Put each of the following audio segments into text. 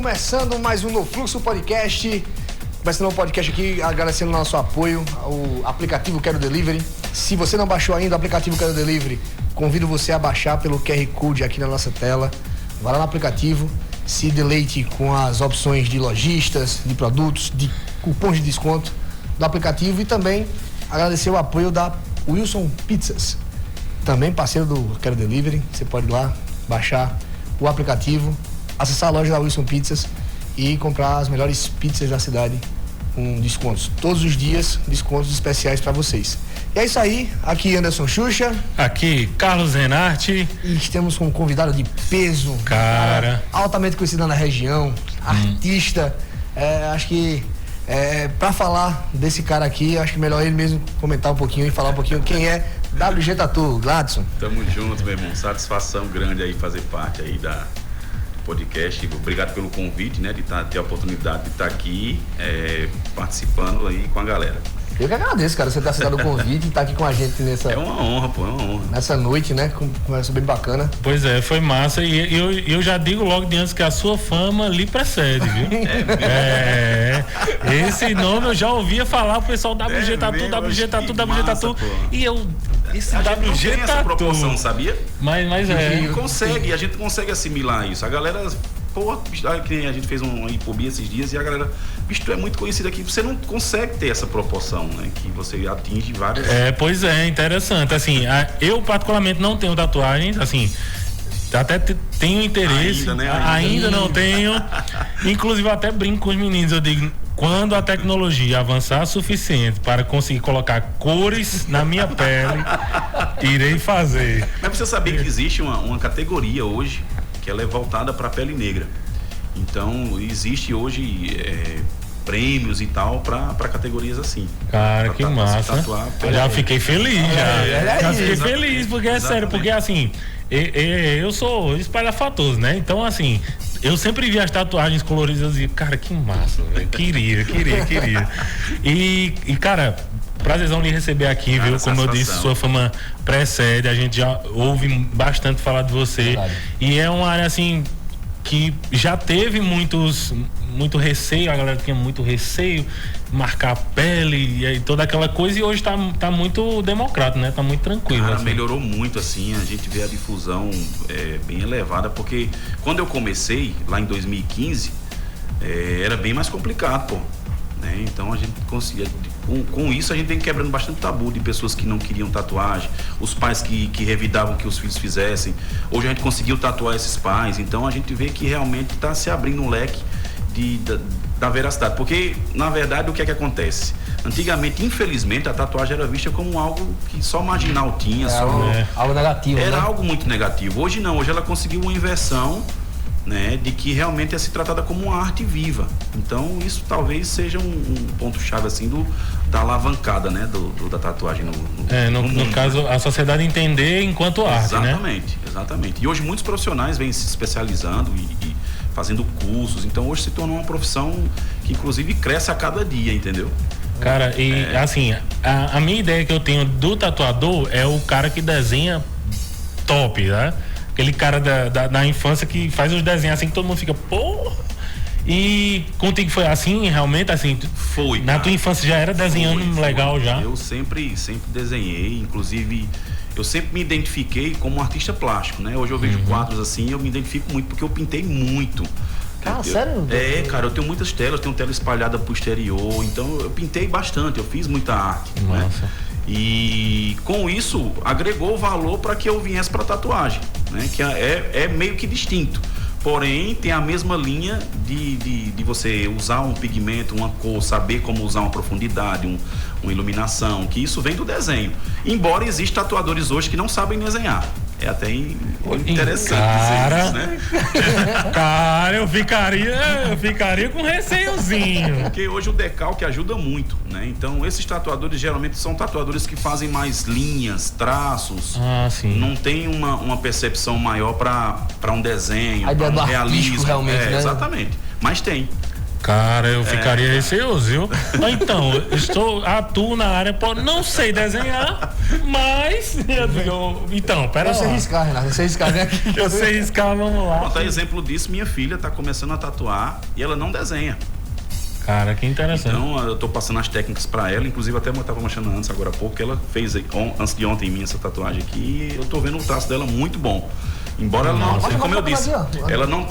começando mais um No Fluxo Podcast. Começando o podcast aqui, agradecendo o nosso apoio ao aplicativo Quero Delivery. Se você não baixou ainda o aplicativo Quero Delivery, convido você a baixar pelo QR Code aqui na nossa tela. Vai lá no aplicativo, se deleite com as opções de lojistas, de produtos, de cupons de desconto do aplicativo e também agradecer o apoio da Wilson Pizzas, também parceiro do Quero Delivery. Você pode ir lá, baixar o aplicativo, acessar a loja da Wilson Pizzas e comprar as melhores pizzas da cidade com descontos. Todos os dias, descontos especiais para vocês. E é isso aí, aqui Anderson Xuxa. Aqui Carlos Renarte. E estamos com um convidado de peso. Cara altamente conhecido na região, artista. Acho que para falar desse cara aqui, acho que melhor ele mesmo comentar um pouquinho e falar um pouquinho quem é WG Tatu. Gladson. Tamo junto, meu irmão. Satisfação grande aí fazer parte aí da podcast. Obrigado pelo convite, né, de ter a oportunidade de estar aqui participando aí com a galera. Eu que agradeço, cara, você ter aceitado o convite e estar aqui com a gente nessa... É uma honra, pô, é uma honra. Nessa noite, né, conversa bem bacana. Pois é, foi massa e eu já digo logo de antes que a sua fama lhe precede, viu? Esse nome eu já ouvia falar o pessoal WG Tatu, WG Tatu, WG Tatu. E eu... Esse WG Tatu. Essa proporção, sabia? Mas a gente consegue assimilar isso. A galera, que a gente fez um hipobi esses dias e a galera, bicho, tu é muito conhecido aqui, você não consegue ter essa proporção, né? Que você atinge várias... Pois é, interessante. Assim, eu particularmente não tenho tatuagens, assim, até tenho interesse. Ainda, né? Ainda não tenho. Inclusive eu até brinco com os meninos, eu digo, quando a tecnologia avançar o suficiente para conseguir colocar cores na minha pele, irei fazer. Mas você sabia que existe uma categoria hoje que ela é voltada para a pele negra. Então, existe hoje prêmios e tal para categorias assim. Cara, que massa. Já fiquei feliz, já fiquei feliz, porque é sério, porque assim, eu sou espalhafatoso, né? Então, assim, eu sempre vi as tatuagens coloridas e, cara, que massa, velho. Queria. E, cara, prazerzão lhe receber aqui, viu? Como eu disse, sua fama precede, a gente já ouve bastante falar de você. Verdade. E é uma área, assim, que já teve muito receio, a galera tinha muito receio, marcar a pele e toda aquela coisa, e hoje tá muito democrático, né? Tá muito tranquilo. Cara, assim. melhorou muito, assim, a gente vê a difusão bem elevada, porque quando eu comecei, lá em 2015, era bem mais complicado, pô. Né? Então a gente conseguia, com isso a gente vem quebrando bastante tabu de pessoas que não queriam tatuagem, os pais que revidavam que os filhos fizessem. Hoje a gente conseguiu tatuar esses pais, então a gente vê que realmente está se abrindo um leque da veracidade, porque na verdade o que é que acontece? Antigamente, infelizmente, a tatuagem era vista como algo que só marginal tinha, algo negativo. Era, né? Algo muito negativo. Hoje não, hoje ela conseguiu uma inversão, né, de que realmente é se tratada como uma arte viva. Então isso talvez seja um ponto-chave assim da alavancada, né, da tatuagem no mundo, caso, a sociedade entender enquanto arte, né? Exatamente. E hoje muitos profissionais vêm se especializando e fazendo cursos. Então hoje se tornou uma profissão que inclusive cresce a cada dia, entendeu? Cara, e assim, a minha ideia que eu tenho do tatuador é o cara que desenha top, né? Aquele cara da infância que faz os desenhos assim que todo mundo fica, porra! E contigo foi assim, realmente, assim? Foi. Na tua infância já era desenhando legal já? Eu sempre desenhei, inclusive eu sempre me identifiquei como um artista plástico, né? Hoje eu vejo quadros assim, eu me identifico muito porque eu pintei muito. Sério? Cara, eu tenho muitas telas, tenho tela espalhada pro exterior, então eu pintei bastante, eu fiz muita arte. Nossa. Né? E com isso agregou valor para que eu viesse para tatuagem, né? Que é meio que distinto, porém tem a mesma linha de você usar um pigmento, uma cor, saber como usar uma profundidade, uma iluminação, que isso vem do desenho. Embora existam tatuadores hoje que não sabem desenhar. É até interessante dizer isso, né? Cara, eu ficaria com receiozinho. Porque hoje o decalque ajuda muito, né? Então esses tatuadores geralmente são tatuadores que fazem mais linhas, traços. Sim. Não tem uma percepção maior para um desenho, a ideia para um do realismo. realmente, né? Exatamente. Mas tem. Cara, eu ficaria receoso, viu? Então, atuo na área, não sei desenhar, mas então, pera lá. Eu sei riscar, Renato, eu sei riscar, né? Eu sei riscar, vamos lá. Bom, tá exemplo disso, minha filha tá começando a tatuar e ela não desenha. Cara, que interessante. Então, eu tô passando as técnicas pra ela, inclusive até eu tava mostrando antes, agora há pouco, que ela fez antes de ontem em mim essa tatuagem aqui, e eu tô vendo o traço dela muito bom. Embora ela não, como eu disse, ela não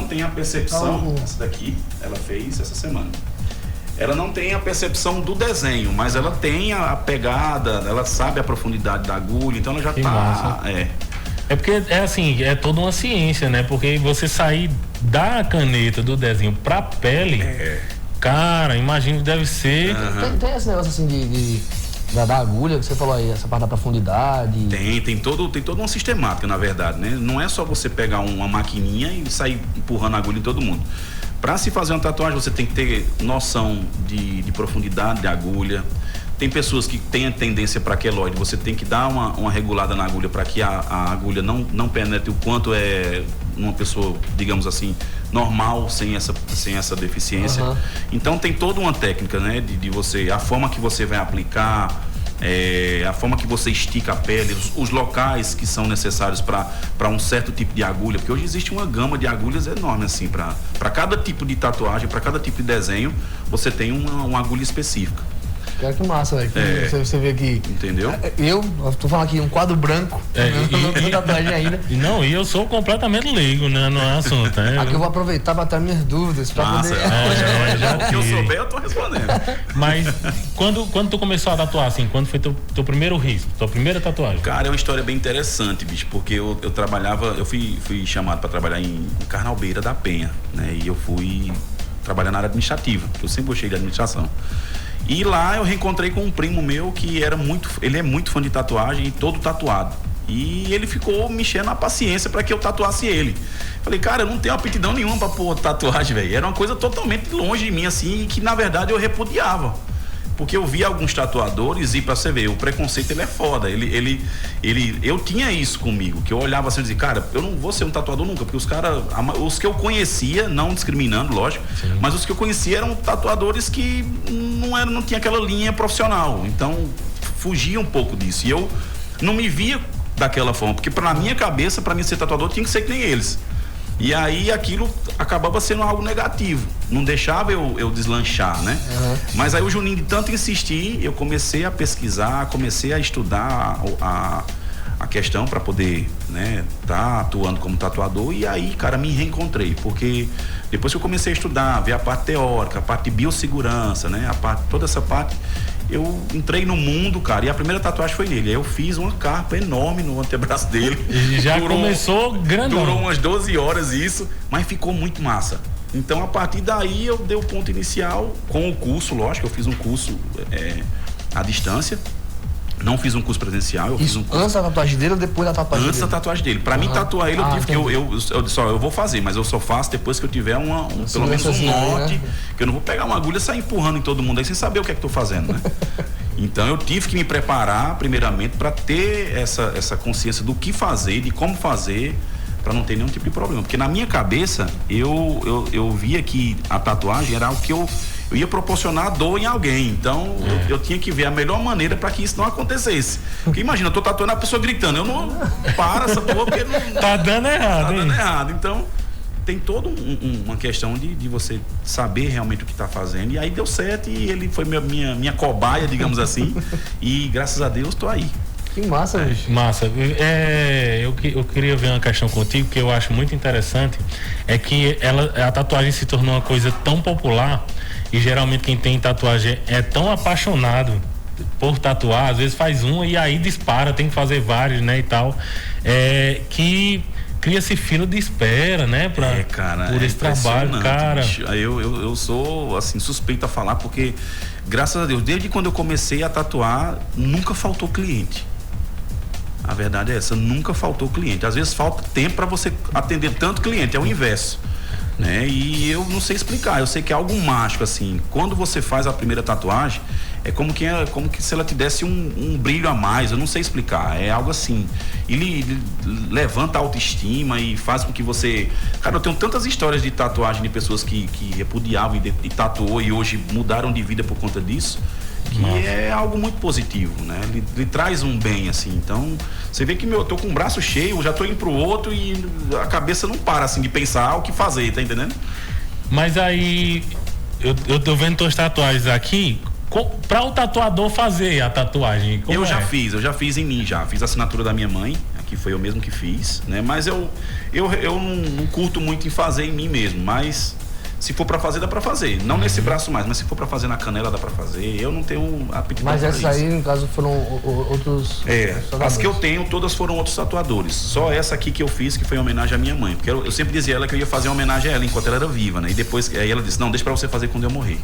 tem a percepção, essa daqui, ela fez essa semana. Ela não tem a percepção do desenho, mas ela tem a pegada, ela sabe a profundidade da agulha, então ela já que massa. É porque é assim, é toda uma ciência, né? Porque você sair da caneta, do desenho pra pele, cara, imagino que deve ser. Tem esse negócio assim da agulha que você falou aí, essa parte da profundidade. Tem toda uma sistemática, na verdade, né? Não é só você pegar uma maquininha e sair empurrando a agulha em todo mundo. Para se fazer uma tatuagem, você tem que ter noção de profundidade de agulha. Tem pessoas que têm a tendência para queloide, você tem que dar uma regulada na agulha para que a agulha não penetre o quanto é uma pessoa, digamos assim, normal, sem essa deficiência. Então tem toda uma técnica, né, de você, a forma que você vai aplicar, a forma que você estica a pele, os locais que são necessários para um certo tipo de agulha, porque hoje existe uma gama de agulhas enorme assim, para cada tipo de tatuagem, para cada tipo de desenho, você tem uma agulha específica. Cara, que massa, velho. Você vê aqui. Entendeu? Eu tô falando aqui, um quadro branco. Não tenho tatuagem ainda. Não, e eu sou completamente leigo, né, no assunto. Aqui eu vou aproveitar para ter minhas dúvidas. Pra massa, poder. Já que eu souber, eu tô respondendo. Mas quando tu começou a tatuar, assim, quando foi teu primeiro risco, tua primeira tatuagem? Cara, é uma história bem interessante, bicho, porque eu trabalhava, eu fui chamado para trabalhar em Carnalbeira da Penha, né? E eu fui trabalhar na área administrativa, porque eu sempre gostei de administração. E lá eu reencontrei com um primo meu que ele é muito fã de tatuagem e todo tatuado. E ele ficou me enchendo a paciência para que eu tatuasse ele. Falei, cara, eu não tenho aptidão nenhuma para pôr tatuagem, velho. Era uma coisa totalmente longe de mim, assim, que na verdade eu repudiava. Porque eu via alguns tatuadores e, pra você ver, o preconceito ele é foda. Eu tinha isso comigo, que eu olhava assim e dizia, cara, eu não vou ser um tatuador nunca, porque os que eu conhecia, não discriminando, lógico, mas os que eu conhecia eram tatuadores que não tinha aquela linha profissional. Então, fugia um pouco disso. E eu não me via daquela forma, porque pra minha cabeça, pra mim ser tatuador, tinha que ser que nem eles. E aí aquilo acabava sendo algo negativo, não deixava eu deslanchar, né? Mas aí o Juninho, de tanto insistir, eu comecei a pesquisar, comecei a estudar a questão para poder, né, tá atuando como tatuador. E aí, cara, me reencontrei, porque depois que eu comecei a estudar, ver a parte teórica, a parte de biossegurança, né, toda essa parte, eu entrei no mundo, cara, e a primeira tatuagem foi nele. Aí eu fiz uma carpa enorme no antebraço dele. E já começou grandão. Durou umas 12 horas isso, mas ficou muito massa. Então, a partir daí, eu dei o ponto inicial com o curso, lógico, eu fiz um curso à distância. Não fiz um curso presencial, eu fiz um curso. Antes da tatuagem dele ou depois da tatuagem dele? Antes da tatuagem dele. Pra mim tatuar ele, eu tive que eu disse, ó, eu vou fazer, mas eu só faço depois que eu tiver pelo menos um norte, né? Que eu não vou pegar uma agulha e sair empurrando em todo mundo aí sem saber o que é que tô fazendo, né? Então eu tive que me preparar primeiramente para ter essa consciência do que fazer, de como fazer, para não ter nenhum tipo de problema. Porque na minha cabeça, eu via que a tatuagem era algo que eu ia proporcionar dor em alguém. Então eu tinha que ver a melhor maneira para que isso não acontecesse. Porque imagina, eu tô tatuando a pessoa gritando, eu não para essa porra porque não tá dando errado. Tá dando errado. Então tem toda uma questão de você saber realmente o que tá fazendo. E aí deu certo e ele foi minha cobaia, digamos assim. E graças a Deus tô aí. Que massa, bicho. Massa. Eu queria ver uma questão contigo que eu acho muito interessante. É que a tatuagem se tornou uma coisa tão popular. E geralmente quem tem tatuagem é tão apaixonado por tatuar, às vezes faz uma e aí dispara, tem que fazer vários, né, e tal, que cria-se fila de espera, né, por esse trabalho, cara. Eu sou, assim, suspeito a falar, porque graças a Deus, desde quando eu comecei a tatuar, nunca faltou cliente. A verdade é essa, nunca faltou cliente. Às vezes falta tempo para você atender tanto cliente, é o inverso. Né? E eu não sei explicar, eu sei que é algo mágico, assim. Quando você faz a primeira tatuagem, é como que se ela te desse um brilho a mais, eu não sei explicar, é algo assim. Ele levanta a autoestima e faz com que você... Cara, eu tenho tantas histórias de tatuagem de pessoas que repudiavam e tatuou e hoje mudaram de vida por conta disso, que é algo muito positivo, né? Ele traz um bem, assim. Então, você vê que eu tô com o braço cheio, eu já tô indo pro outro e a cabeça não para, assim, de pensar o que fazer, tá entendendo? Mas aí, eu tô vendo tuas tatuagens aqui, para o tatuador fazer a tatuagem, como já fiz em mim já, fiz a assinatura da minha mãe, que foi eu mesmo que fiz, né? Mas eu não curto muito em fazer em mim mesmo, mas se for para fazer, dá para fazer, não nesse braço mais, mas se for para fazer na canela, dá para fazer. Eu não tenho aptidão. Mas essas aí, no caso, foram outros as que eu tenho, todas foram outros tatuadores, só essa aqui que eu fiz, que foi em homenagem à minha mãe, porque eu sempre dizia a ela que eu ia fazer uma homenagem a ela enquanto ela era viva, né? E depois, aí ela disse, não, deixa para você fazer quando eu morrer.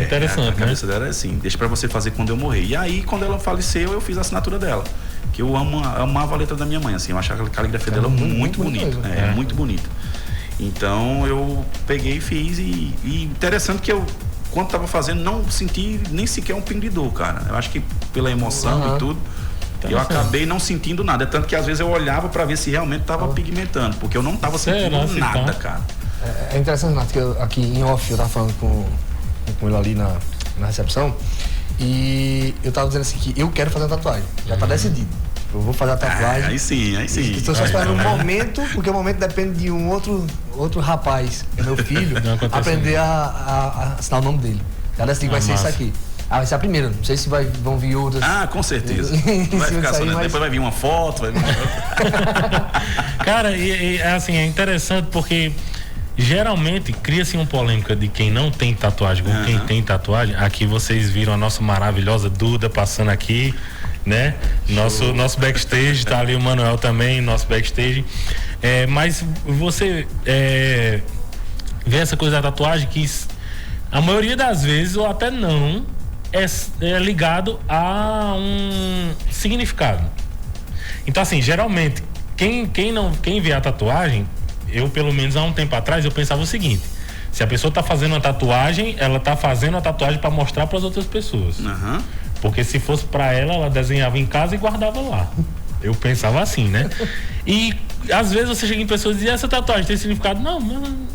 Interessante, a cabeça dela é assim, deixa pra você fazer quando eu morrer. E aí, quando ela faleceu, eu fiz a assinatura dela, que eu amava a letra da minha mãe, assim, eu achava a caligrafia dela muito bonita, muito bonita. Então, eu peguei e fiz e interessante que eu, quando tava fazendo, não senti nem sequer um pingo de dor, cara. Eu acho que pela emoção e tudo, eu acabei não sentindo nada, tanto que às vezes eu olhava pra ver se realmente tava pigmentando, porque eu não tava sentindo nada, cara. É interessante, Nath, que aqui em off eu tava falando com ele ali na recepção e eu tava dizendo assim que eu quero fazer uma tatuagem, já tá decidido, eu vou fazer a tatuagem. Aí sim. Estou só esperando um momento, porque o momento depende de um outro rapaz, é meu filho, aprender a assinar o nome dele. Já decidi que vai ser isso aqui. Vai ser a primeira, não sei se vão vir outras. Com certeza. Vai ficar só, depois vai vir uma foto, vai vir Cara, assim, é interessante porque geralmente cria-se uma polêmica de quem não tem tatuagem com quem tem tatuagem. Aqui vocês viram a nossa maravilhosa Duda passando aqui, né? Nosso backstage, tá ali o Manuel também, nosso backstage. Mas você vê essa coisa da tatuagem que a maioria das vezes, ou até não, é ligado a um significado. Então, assim, geralmente, quem vê a tatuagem, eu, pelo menos há um tempo atrás, eu pensava o seguinte: se a pessoa tá fazendo uma tatuagem, ela tá fazendo a tatuagem para mostrar para as outras pessoas. Porque se fosse para ela desenhava em casa e guardava lá. Eu pensava assim, né? E às vezes você chega em pessoas e diz, essa tatuagem tem significado? Não,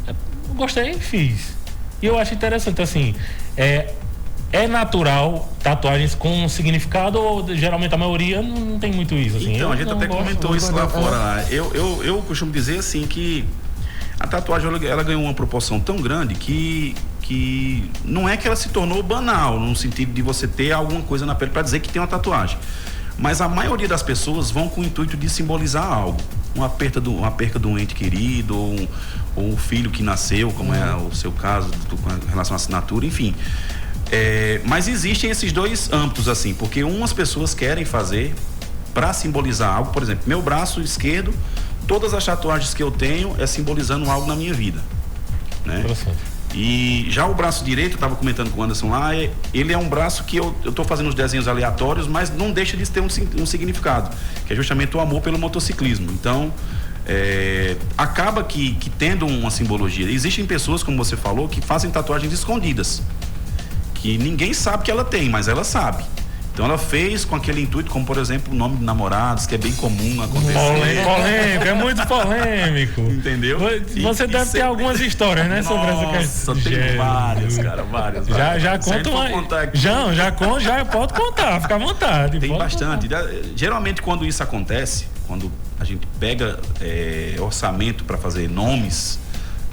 eu gostei e fiz. E eu acho interessante, assim, é natural tatuagens com significado ou geralmente a maioria não tem muito isso, assim? Então, a gente até comentou isso lá fora. Eu costumo dizer assim que a tatuagem ela ganhou uma proporção tão grande que não é que ela se tornou banal no sentido de você ter alguma coisa na pele para dizer que tem uma tatuagem, mas a maioria das pessoas vão com o intuito de simbolizar algo, uma perca de um ente querido ou um filho que nasceu, como é o seu caso com relação à assinatura, enfim. Mas existem esses dois âmbitos, assim, porque umas pessoas querem fazer para simbolizar algo. Por exemplo, meu braço esquerdo, todas as tatuagens que eu tenho é simbolizando algo na minha vida, né? E já o braço direito, eu estava comentando com o Anderson lá, ele é um braço que eu estou fazendo os desenhos aleatórios, mas não deixa de ter um significado, que é justamente o amor pelo motociclismo. Então, acaba que tendo uma simbologia. Existem pessoas, como você falou, que fazem tatuagens escondidas, que ninguém sabe que ela tem, mas ela sabe. Então ela fez com aquele intuito, como por exemplo o nome de namorados, que é bem comum acontecer. Polêmico, é muito polêmico. Entendeu? Você deve ter algumas histórias, né, sobre essa questão. Nossa, tem várias, cara, várias. Já conta uma. Já pode contar, fica à vontade. Tem bastante. Contar. Geralmente quando isso acontece, quando a gente pega orçamento para fazer nomes,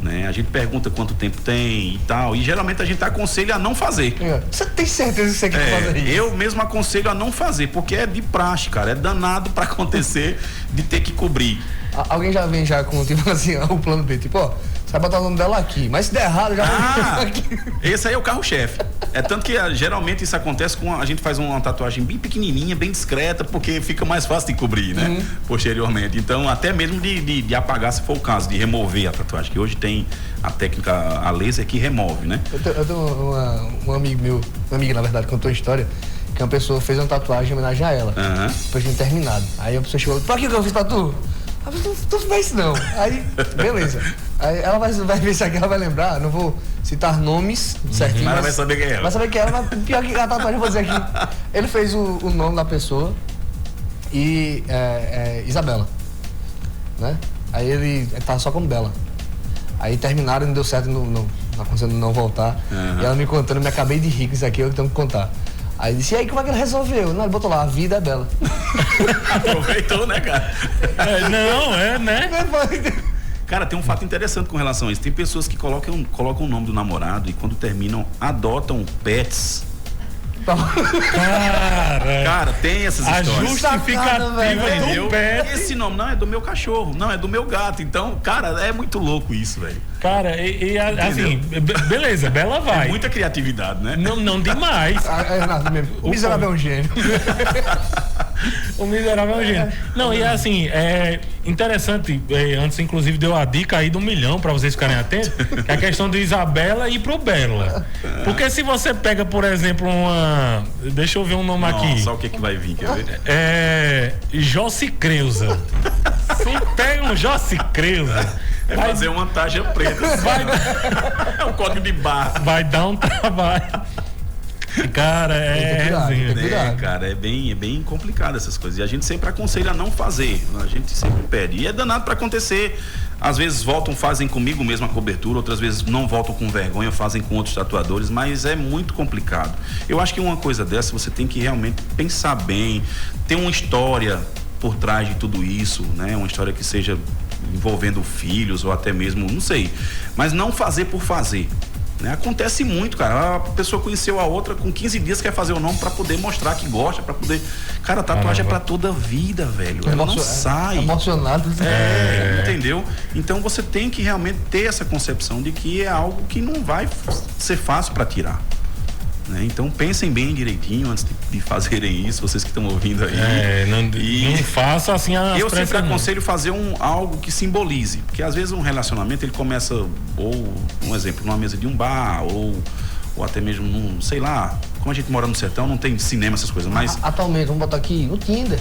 né? A gente pergunta quanto tempo tem e tal, e geralmente a gente aconselha a não fazer. Você tem certeza que você quer fazer isso? Eu mesmo aconselho a não fazer, porque é de praxe, cara, é danado pra acontecer de ter que cobrir. Alguém já vem com, tipo assim, o plano B, tipo, ó, você vai botar o nome dela aqui, mas se der errado, já vai aqui. Esse aí é o carro-chefe. É tanto que geralmente isso acontece a gente faz uma tatuagem bem pequenininha, bem discreta, porque fica mais fácil de cobrir, né? Posteriormente. Então, até mesmo de apagar, se for o caso, de remover a tatuagem, que hoje tem a técnica, a laser, que remove, né? Eu tenho um amigo meu, uma amiga, na verdade, contou a história, que uma pessoa fez uma tatuagem em homenagem a ela, depois de terminado. Aí a pessoa chegou, pra que eu fiz tatu? Tu não faz isso não. Aí, beleza. Aí ela vai ver isso aqui, ela vai lembrar, não vou citar nomes certinho. Mas ela vai saber quem é ela. Vai saber quem é ela, mas pior que a tatuagem, eu vou dizer aqui. Ele fez o nome da pessoa e Isabela, né? Aí ele tava só como Bela. Aí terminaram e não deu certo, não aconteceu não voltar. Uhum. E ela me contando, me acabei de rir com isso aqui, eu tenho que contar. Aí disse, e aí como é que ele resolveu? Não, ele botou lá, a vida é bela. Aproveitou, né, cara? Né? Cara, tem um fato interessante com relação a isso. Tem pessoas que colocam o nome do namorado e quando terminam, adotam pets. Cara, tem essas histórias. A justificativa do pet. Esse nome não é do meu cachorro, não, é do meu gato. Então, cara, é muito louco isso, velho. Cara, assim, beleza, Bela vai. É muita criatividade, né? Não demais. O miserável é um gênio. O miserável é um gênio. Não, e assim, é interessante, antes inclusive deu a dica aí do 1 milhão pra vocês ficarem atentos, que é a questão de Isabela e pro Bela. Porque se você pega, por exemplo, deixa eu ver um nome aqui. Só o que vai vir, quer ver? Jossi Creuza. Se pega um Jossi Creuza, fazer uma taxa preta. É um código de barra. Vai dar um trabalho. Cara, cara, é bem complicado essas coisas. E a gente sempre aconselha a não fazer. A gente sempre pede. E é danado pra acontecer. Às vezes voltam, fazem comigo mesmo a cobertura, outras vezes não voltam com vergonha, fazem com outros tatuadores, mas é muito complicado. Eu acho que uma coisa dessa você tem que realmente pensar bem, ter uma história por trás de tudo isso, né? Uma história que seja envolvendo filhos ou até mesmo, não sei, mas não fazer por fazer, né? Acontece muito, cara, a pessoa conheceu a outra, com 15 dias quer fazer o nome pra poder mostrar que gosta, pra poder, cara, a tatuagem é pra toda a vida, velho, ela não sai. Emocionado. Entendeu? Então você tem que realmente ter essa concepção de que é algo que não vai ser fácil pra tirar. Então pensem bem direitinho antes de fazerem isso, vocês que estão ouvindo aí. Não faça assim a. Eu sempre aconselho fazer algo que simbolize, porque às vezes um relacionamento ele começa, ou um exemplo, numa mesa de um bar, ou até mesmo num, sei lá, como a gente mora no sertão, não tem cinema, essas coisas, mas. Atualmente, vamos botar aqui no Tinder,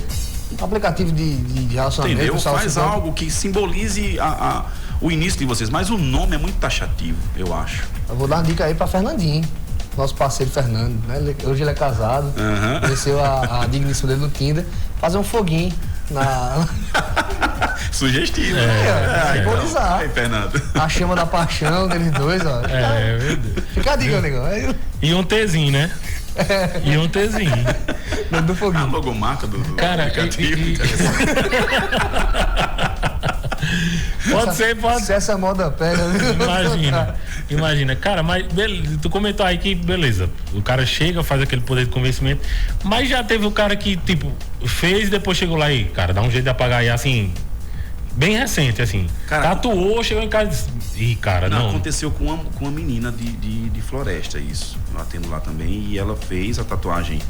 um aplicativo de relacionamento. Entendeu? Faz algo que simbolize o início de vocês, mas o nome é muito taxativo, eu acho. Eu vou dar uma dica aí pra Fernandinho. Nosso parceiro Fernando, né? Hoje ele é casado, conheceu a digníssima dele no Tinder, fazer um foguinho na. Sugestivo, simbolizar. Aí, Fernando. A chama da paixão deles dois, ó. Fica a dica, negão. E um Tzinho, né? E um Tzinho. Do foguinho. A logomarca do cara, aplicativo. Pode Se essa moda pega. Imagina. Cara, mas tu comentou aí que beleza, o cara chega, faz aquele poder de convencimento, mas já teve o cara que, tipo, fez e depois chegou lá e, cara, dá um jeito de apagar aí, assim, bem recente, assim. Cara, tatuou, chegou em casa e disse, ih, cara, não. Aconteceu com uma menina de Floresta, isso. Eu atendo lá também, e ela fez a tatuagem.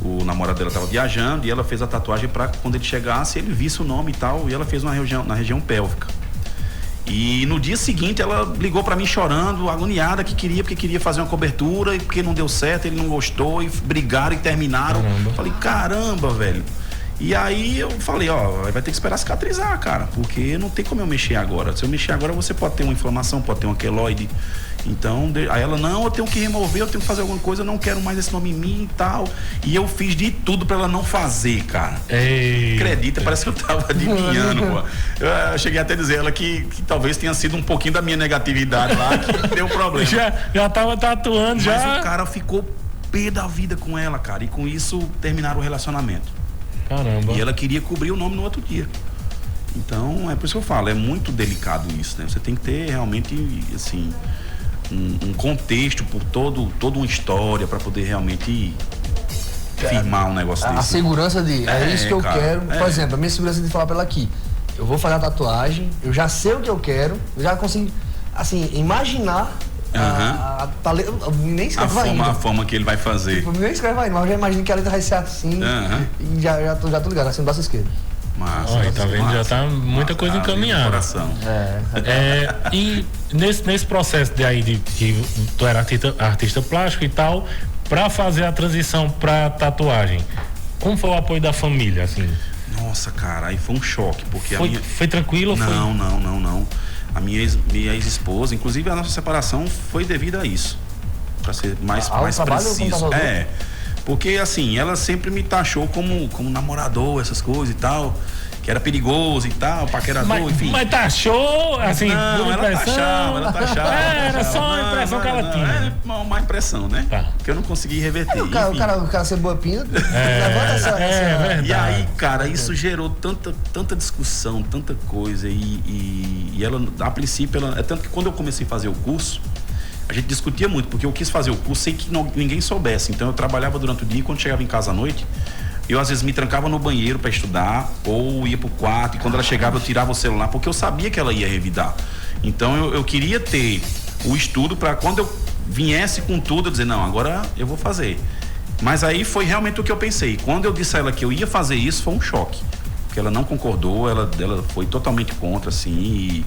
O namorado dela estava viajando e ela fez a tatuagem para quando ele chegasse, ele visse o nome e tal, e ela fez na região pélvica. E no dia seguinte ela ligou para mim chorando, agoniada, porque queria fazer uma cobertura e porque não deu certo, ele não gostou e brigaram e terminaram. Caramba. Falei, caramba, velho. E aí eu falei, vai ter que esperar cicatrizar, cara, porque não tem como eu mexer agora. Se eu mexer agora, você pode ter uma inflamação, pode ter uma queloide. Então, aí ela, não, eu tenho que remover, eu tenho que fazer alguma coisa, eu não quero mais esse nome em mim e tal. E eu fiz de tudo pra ela não fazer, cara. Acredita, parece que eu tava adivinhando, pô. Eu cheguei até a dizer ela que talvez tenha sido um pouquinho da minha negatividade lá que deu problema. Já tava tatuando, Mas o cara ficou pé da vida com ela, cara. E com isso terminaram o relacionamento. Caramba. E ela queria cobrir o nome no outro dia. Então, é por isso que eu falo, é muito delicado isso, né? Você tem que ter realmente, assim, um contexto por toda uma história para poder realmente firmar um negócio desse. A segurança de, isso que eu quero. Por exemplo, a minha segurança de falar pra ela aqui, eu vou fazer a tatuagem, eu já sei o que eu quero, eu já consigo, assim, imaginar nem escreve ainda. A forma que ele vai fazer. Nem escreve ainda, mas eu já imagino que a letra vai ser assim, e já tô ligado, assim, no braço esquerdo. Massa, tá vendo? Já tá muita coisa encaminhada. E nesse processo de que tu era artista plástico e tal, pra fazer a transição pra tatuagem, como foi o apoio da família, assim? Nossa, cara, aí foi um choque, porque foi tranquilo? Não. A minha ex-esposa, inclusive a nossa separação foi devido a isso. Para ser mais preciso. Porque assim, ela sempre me taxou como namorador, essas coisas e tal. Que era perigoso e tal, paquerador, enfim. Mas taxou, assim, não, ela taxava. Era só a impressão que ela tinha. É uma impressão, né? Tá. Que eu não consegui reverter. O cara ser boa pinta, levanta essa... verdade. E aí, cara, isso gerou tanta discussão, tanta coisa. E ela, a princípio, é tanto que quando eu comecei a fazer o curso, a gente discutia muito, porque eu quis fazer o curso sem que ninguém soubesse. Então eu trabalhava durante o dia e quando chegava em casa à noite, eu às vezes me trancava no banheiro para estudar ou ia pro quarto, e quando ela chegava eu tirava o celular, porque eu sabia que ela ia revidar. Então eu queria ter o estudo para quando eu viesse com tudo, eu dizer, não, agora eu vou fazer. Mas aí foi realmente o que eu pensei. Quando eu disse a ela que eu ia fazer isso, foi um choque. Porque ela não concordou, ela foi totalmente contra, assim,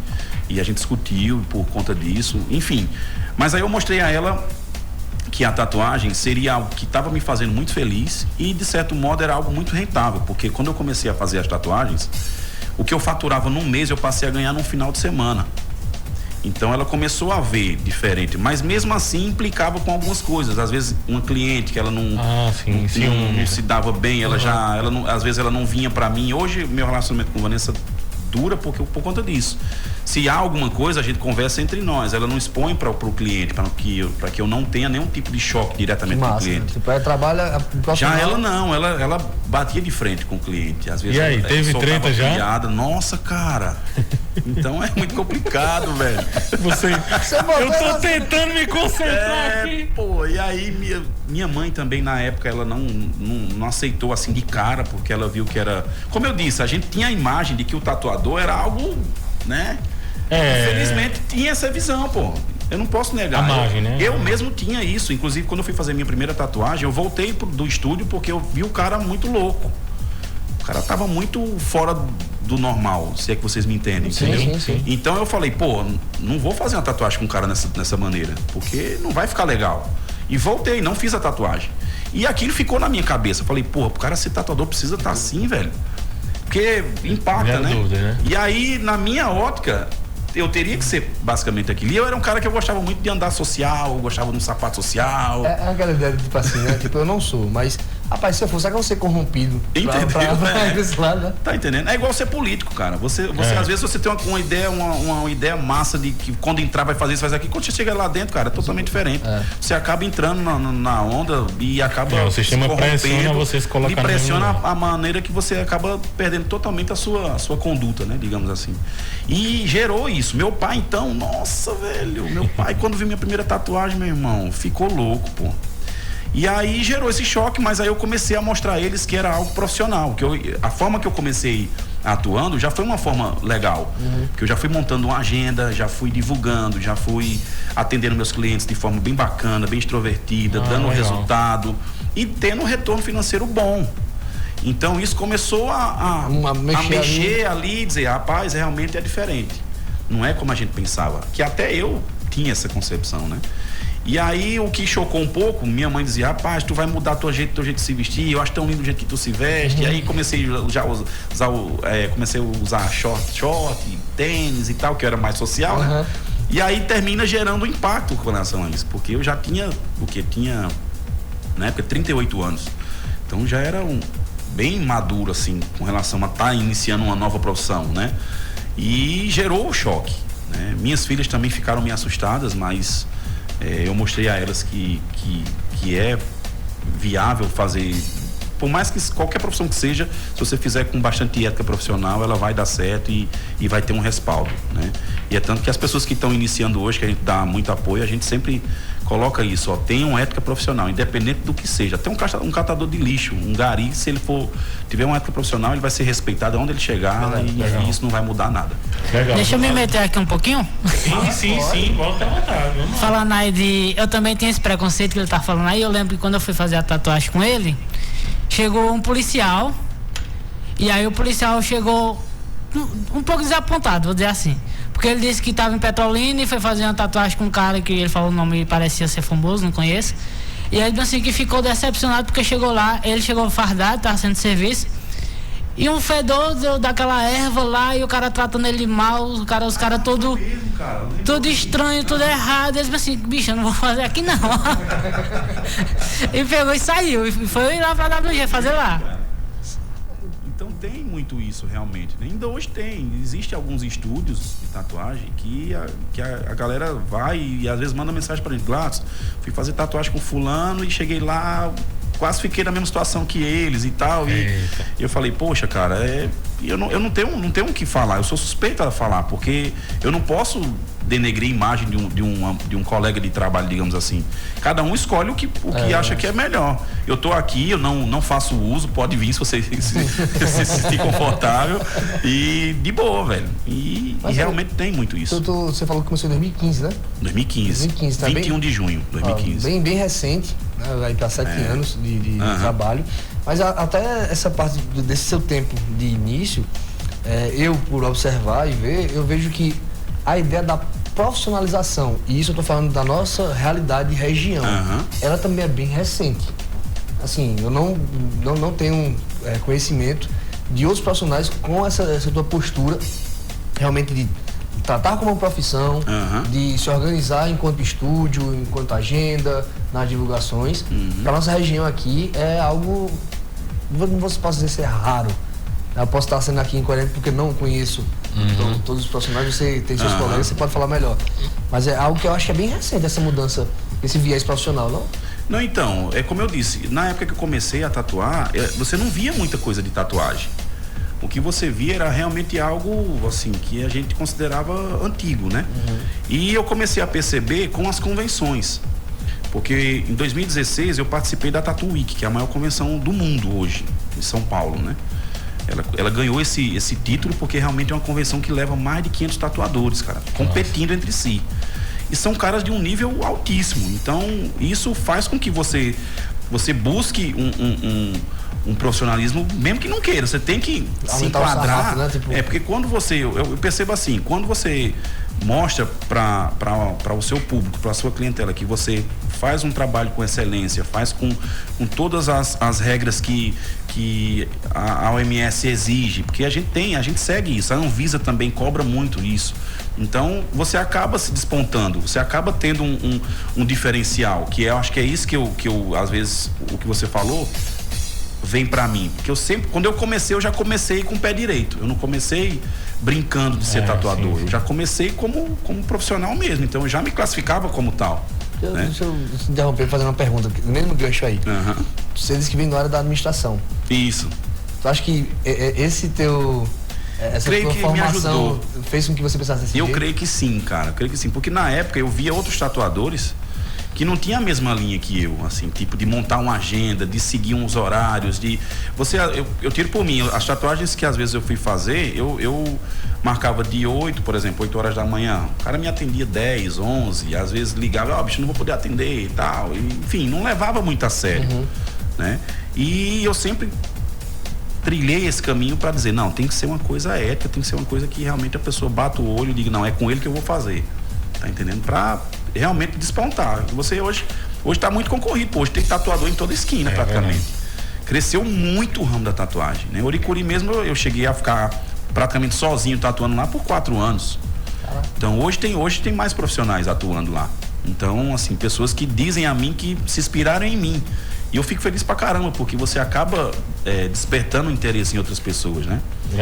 e a gente discutiu por conta disso, enfim. Mas aí eu mostrei a ela que a tatuagem seria algo que estava me fazendo muito feliz e, de certo modo, era algo muito rentável, porque quando eu comecei a fazer as tatuagens, o que eu faturava num mês, eu passei a ganhar num final de semana. Então, ela começou a ver diferente, mas mesmo assim implicava com algumas coisas. Às vezes, uma cliente que ela não se dava bem, às vezes ela não vinha para mim. Hoje, meu relacionamento com Vanessa dura por conta disso. Se há alguma coisa, a gente conversa entre nós. Ela não expõe para o cliente, para que eu não tenha nenhum tipo de choque diretamente com o cliente. Tipo, ela trabalha... Já ela não, ela batia de frente com o cliente. Às vezes e aí, teve treta já? Piada. Nossa, cara. Então é muito complicado, velho. Eu tô tentando me concentrar aqui. Pô, e aí minha mãe também, na época, ela não aceitou assim de cara, porque ela viu que era... Como eu disse, a gente tinha a imagem de que o tatuador era algo, né? Infelizmente tinha essa visão, pô. Eu não posso negar. A imagem, né? Eu mesmo tinha isso. Inclusive, quando eu fui fazer minha primeira tatuagem, eu voltei do estúdio porque eu vi o cara muito louco. O cara tava muito fora do normal, se é que vocês me entendem, entendeu? Sim. Então eu falei, pô, não vou fazer uma tatuagem com um cara nessa maneira, porque não vai ficar legal. E voltei, não fiz a tatuagem. E aquilo ficou na minha cabeça. Eu falei, pô, o cara ser tatuador precisa estar assim, velho. Porque impacta, né? Dúvida, né? E aí, na minha ótica, eu teria que ser basicamente aquilo. E eu era um cara que eu gostava muito de andar social, eu gostava de um sapato social. É aquela ideia, tipo assim, né? Tipo, eu não sou, mas, rapaz, se eu for, será que eu vou ser corrompido? Entendeu? Pra esse lado, né? Tá entendendo? É igual ser político, cara. Você às vezes você tem uma ideia massa de que quando entrar vai fazer isso, faz aquilo. Quando você chega lá dentro, cara, é totalmente diferente. Você acaba entrando na onda e acaba o sistema pressiona você se colocar. E pressiona a maneira que você acaba perdendo totalmente a sua conduta, né? Digamos assim. E gerou isso. Meu pai, então, nossa, velho. Meu pai, quando viu minha primeira tatuagem, meu irmão, ficou louco, pô. E aí gerou esse choque, mas aí eu comecei a mostrar a eles que era algo profissional. A forma que eu comecei atuando já foi uma forma legal. Que eu já fui montando uma agenda, já fui divulgando, já fui atendendo meus clientes de forma bem bacana, bem extrovertida, dando resultado e tendo um retorno financeiro bom. Então isso começou a mexer ali e dizer, rapaz, realmente é diferente. Não é como a gente pensava. Que até eu tinha essa concepção, né? E aí o que chocou um pouco, minha mãe dizia, rapaz, tu vai mudar teu jeito de se vestir, eu acho tão lindo o jeito que tu se veste. E aí comecei a usar short, tênis e tal, que eu era mais social, né? E aí termina gerando um impacto com relação a isso, porque eu já tinha, na época, 38 anos. Então já era bem maduro, assim, com relação a estar iniciando uma nova profissão, né? E gerou o choque, né? Minhas filhas também ficaram meio assustadas, mas eu mostrei a elas que é viável fazer, por mais que qualquer profissão que seja, se você fizer com bastante ética profissional, ela vai dar certo e vai ter um respaldo, né? E é tanto que as pessoas que estão iniciando hoje, que a gente dá muito apoio, a gente sempre coloca isso, ó, tenham ética profissional, independente do que seja. Até um catador de lixo, um gari, se ele tiver uma ética profissional, ele vai ser respeitado onde ele chegar. Legal. E isso não vai mudar nada. Legal. Deixa eu me meter aqui um pouquinho. Sim, volta à vontade. Falando aí eu também tenho esse preconceito que ele tá falando aí. Eu lembro que quando eu fui fazer a tatuagem com ele, chegou um policial, e aí o policial chegou um pouco desapontado, vou dizer assim. Porque ele disse que estava em Petrolina e foi fazer uma tatuagem com um cara que ele falou o nome parecia ser famoso, não conheço. E aí, assim, que ficou decepcionado porque chegou lá, ele chegou fardado, estava sendo serviço. E um fedor daquela erva lá, e o cara tratando ele mal, os caras tudo estranho, tudo errado. Eles assim, bicho, eu não vou fazer aqui não. E pegou e saiu, e foi lá pra WG fazer lá. Então tem muito isso realmente, né? Ainda hoje existem alguns estúdios de tatuagem que a galera vai e às vezes manda mensagem pra gente: Gladson, fui fazer tatuagem com fulano e cheguei lá, quase fiquei na mesma situação que eles e tal. E eu falei, poxa, cara, eu não tenho o que falar, eu sou suspeito a falar, porque eu não posso denegrir a imagem de um colega de trabalho, digamos assim. Cada um escolhe o que acha que é melhor. Eu tô aqui, eu não faço uso, pode vir se você se sentir confortável e de boa, velho. E realmente tem muito isso. Você falou que começou em 2015, né? 2015, tá 21 de junho de 2015. Bem recente, né? Vai para 7 anos de trabalho. Mas até essa parte desse seu tempo de início, eu, por observar e ver, eu vejo que a ideia da profissionalização, e isso eu tô falando da nossa realidade e região, ela também é bem recente. Assim, eu não tenho conhecimento de outros profissionais com essa tua postura realmente de tratar como profissão, de se organizar enquanto estúdio, enquanto agenda, nas divulgações. Para nossa região aqui é algo, não posso dizer se é raro. Eu posso estar sendo aqui incoerente porque não conheço todos os profissionais, você tem seus colegas, você pode falar melhor. Mas é algo que eu acho que é bem recente, essa mudança, esse viés profissional, não? Não, então, é como eu disse, na época que eu comecei a tatuar, você não via muita coisa de tatuagem. O que você via era realmente algo, assim, que a gente considerava antigo, né? E eu comecei a perceber com as convenções. Porque em 2016 eu participei da Tattoo Week, que é a maior convenção do mundo hoje, em São Paulo, né? Ela ganhou esse título porque realmente é uma convenção que leva mais de 500 tatuadores, cara, competindo entre si. E são caras de um nível altíssimo. Então, isso faz com que você busque um profissionalismo, mesmo que não queira. Você tem que se enquadrar. Né? Tipo... porque quando você... Eu percebo assim, quando você mostra para o seu público, para a sua clientela, que você faz um trabalho com excelência, faz com todas as regras que a OMS exige, porque a gente segue isso, a Anvisa também cobra muito isso. Então você acaba se despontando, você acaba tendo um diferencial, que eu acho que é isso que eu às vezes, o que você falou vem pra mim, porque quando eu comecei, eu já comecei com o pé direito, eu não comecei brincando de ser tatuador, sim. Eu já comecei como profissional mesmo, então eu já me classificava como tal. Deixa eu interromper fazendo uma pergunta, no mesmo gancho aí. Você disse que vem da área da administração. Isso. Tu acha que essa tua formação fez com que você pensasse assim? Eu creio que sim, cara, creio que sim, porque na época eu via outros tatuadores que não tinha a mesma linha que eu, assim, tipo de montar uma agenda, de seguir uns horários, eu tiro por mim, as tatuagens que às vezes eu fui fazer, eu marcava de 8, por exemplo, 8 horas da manhã, o cara me atendia 10, 11, às vezes ligava, bicho, não vou poder atender e tal, enfim, não levava muito a sério, né? E eu sempre trilhei esse caminho para dizer, não, tem que ser uma coisa ética, tem que ser uma coisa que realmente a pessoa bata o olho e diga, não, é com ele que eu vou fazer, tá entendendo? Pra realmente despontar. Você hoje tá muito concorrido, hoje tem tatuador em toda esquina praticamente. Cresceu muito o ramo da tatuagem, né? Oricuri mesmo eu cheguei a ficar praticamente sozinho tatuando lá por 4 anos. Então hoje tem mais profissionais atuando lá. Então, assim, pessoas que dizem a mim que se inspiraram em mim. E eu fico feliz pra caramba, porque você acaba despertando interesse em outras pessoas, né?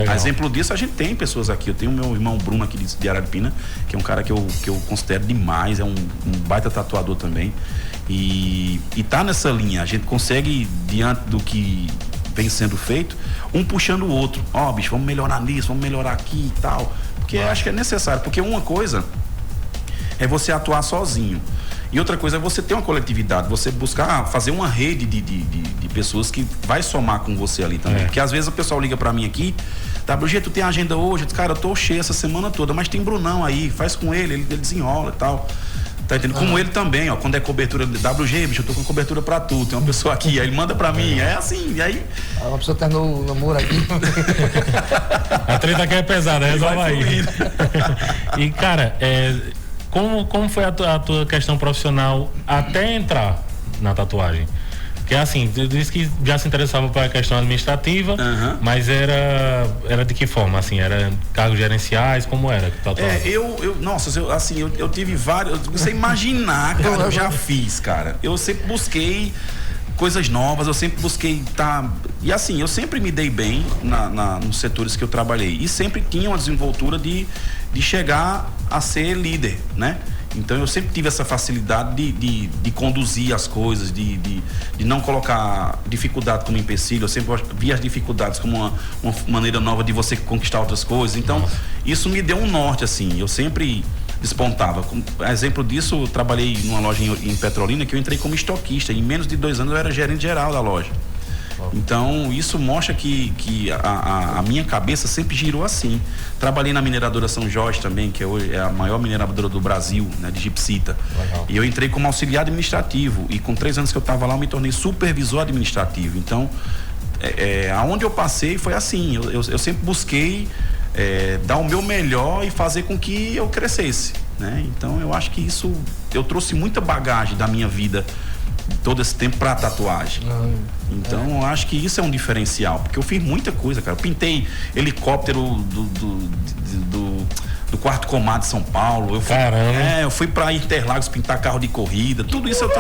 A exemplo disso, a gente tem pessoas aqui. Eu tenho o meu irmão Bruno aqui de Araripina, que é um cara que eu considero demais, é um baita tatuador também. E tá nessa linha, a gente consegue, diante do que vem sendo feito, um puxando o outro. Bicho, vamos melhorar nisso, vamos melhorar aqui e tal. Porque acho que é necessário, porque uma coisa é você atuar sozinho. E outra coisa é você ter uma coletividade, você buscar fazer uma rede de pessoas que vai somar com você ali também. Porque às vezes o pessoal liga pra mim aqui, WG, tu tem agenda hoje? Eu disse, cara, eu tô cheio essa semana toda, mas tem Brunão aí, faz com ele desenrola e tal. Tá entendendo? Como ele também, quando é cobertura de WG, bicho, eu tô com cobertura pra tu, tem uma pessoa aqui, aí ele manda pra mim, é assim, e aí... Uma pessoa terminou o namoro aqui. A treta aqui é pesada, resolve aí. E, cara, Como foi a tua questão profissional até entrar na tatuagem? Porque assim, tu disse que já se interessava pela questão administrativa, mas era de que forma? Assim, era cargos gerenciais, como era? Eu tive vários. Você imaginar, cara, eu já fiz, cara. Eu sempre busquei coisas novas, eu sempre busquei e assim, eu sempre me dei bem nos setores que eu trabalhei e sempre tinha uma desenvoltura de chegar a ser líder, né? Então eu sempre tive essa facilidade de conduzir as coisas, de não colocar dificuldade como empecilho. Eu sempre via as dificuldades como uma maneira nova de você conquistar outras coisas. Então isso me deu um norte, assim. Eu sempre despontava. Como exemplo disso, eu trabalhei numa loja em Petrolina que eu entrei como estoquista. Em menos de 2 anos eu era gerente geral da loja. Então isso mostra que a minha cabeça sempre girou assim. Trabalhei na mineradora São Jorge também, que hoje é a maior mineradora do Brasil, né, de gipsita. Legal. E eu entrei como auxiliar administrativo e com 3 anos que eu estava lá eu me tornei supervisor administrativo. Então aonde eu passei foi assim. Eu sempre busquei dar o meu melhor e fazer com que eu crescesse, né? Então eu acho que isso, eu trouxe muita bagagem da minha vida todo esse tempo pra tatuagem. Então eu acho que isso é um diferencial, porque eu fiz muita coisa, cara. Eu pintei helicóptero do Quarto Comado de São Paulo. Eu fui pra Interlagos pintar carro de corrida. Tudo isso eu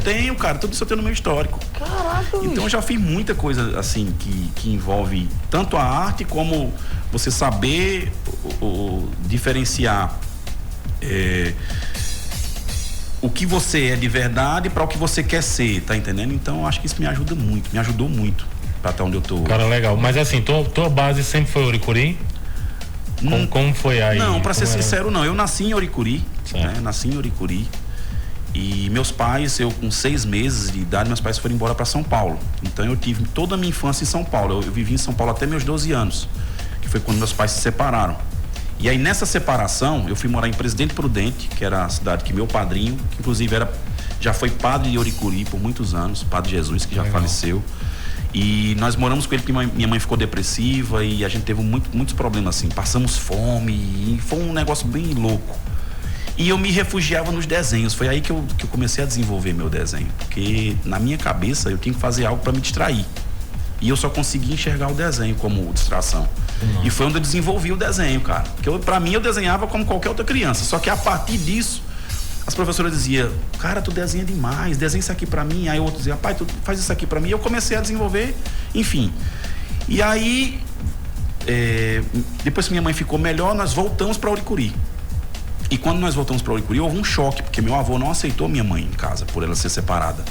tenho, cara. Tudo isso eu tenho no meu histórico. Caraca, então eu já fiz muita coisa assim que envolve tanto a arte como você saber diferenciar o que você é de verdade para o que você quer ser, tá entendendo? Então eu acho que isso me ajudou muito para estar onde eu tô. Cara, legal. Mas assim, tua base sempre foi Oricuri? Como foi aí? Não, para ser sincero, não. Eu nasci em Oricuri, né? Nasci em Oricuri. E meus pais, eu com 6 meses de idade, meus pais foram embora para São Paulo. Então eu tive toda a minha infância em São Paulo. Eu vivi em São Paulo até meus 12 anos, que foi quando meus pais se separaram. E aí nessa separação, eu fui morar em Presidente Prudente, que era a cidade que meu padrinho, que inclusive já foi padre de Oricuri por muitos anos, Padre Jesus, que já faleceu. E nós moramos com ele porque minha mãe ficou depressiva e a gente teve muitos problemas assim. Passamos fome e foi um negócio bem louco. E eu me refugiava nos desenhos. Foi aí que eu comecei a desenvolver meu desenho. Porque na minha cabeça eu tinha que fazer algo para me distrair. E eu só conseguia enxergar o desenho como distração. E foi onde eu desenvolvi o desenho, cara. Porque pra mim eu desenhava como qualquer outra criança. Só que a partir disso, as professoras diziam, cara, tu desenha demais, desenha isso aqui pra mim. Aí o outro dizia, pai, tu faz isso aqui pra mim. E eu comecei a desenvolver, enfim. E aí, depois que minha mãe ficou melhor, nós voltamos pra Oricuri. E quando nós voltamos pra Oricuri, houve um choque, porque meu avô não aceitou minha mãe em casa, por ela ser separada.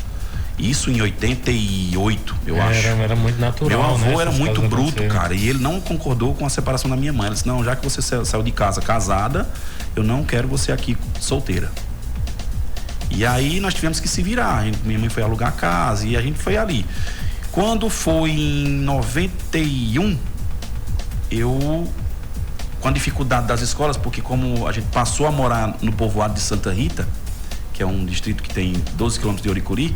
Isso em 88, eu acho. Era muito natural. Meu avô, né, era muito bruto, cara. E ele não concordou com a separação da minha mãe. Ele disse, não, já que você saiu de casa casada, eu não quero você aqui solteira. E aí nós tivemos que se virar. Minha mãe foi alugar a casa e a gente foi ali. Quando foi em 91, com a dificuldade das escolas, porque como a gente passou a morar no povoado de Santa Rita, que é um distrito que tem 12 quilômetros de Oricuri,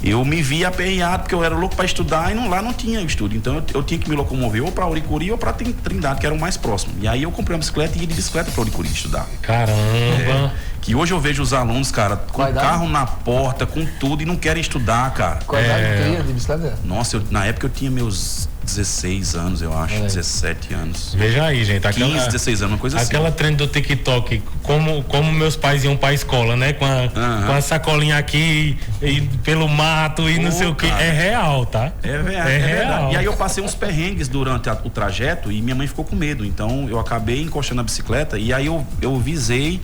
eu me vi aperreado, porque eu era louco para estudar e lá não tinha estudo. Então eu tinha que me locomover ou para Oricuri ou para Trindade, que era o mais próximo. E aí eu comprei uma bicicleta e ia de bicicleta para Oricuri estudar. Caramba! Que hoje eu vejo os alunos, cara, com carro na porta, com tudo e não querem estudar, cara. Qual idade cria de bicicleta? Nossa, na época eu tinha meus 16 anos, eu acho, 17 anos. Veja aí, gente. 15, 16 anos, uma coisa assim. Aquela trend do TikTok, como meus pais iam pra escola, né? Com a sacolinha aqui e pelo mato e não sei o que. É real, tá? É real. E aí eu passei uns perrengues durante o trajeto e minha mãe ficou com medo. Então eu acabei encostando a bicicleta e aí eu visei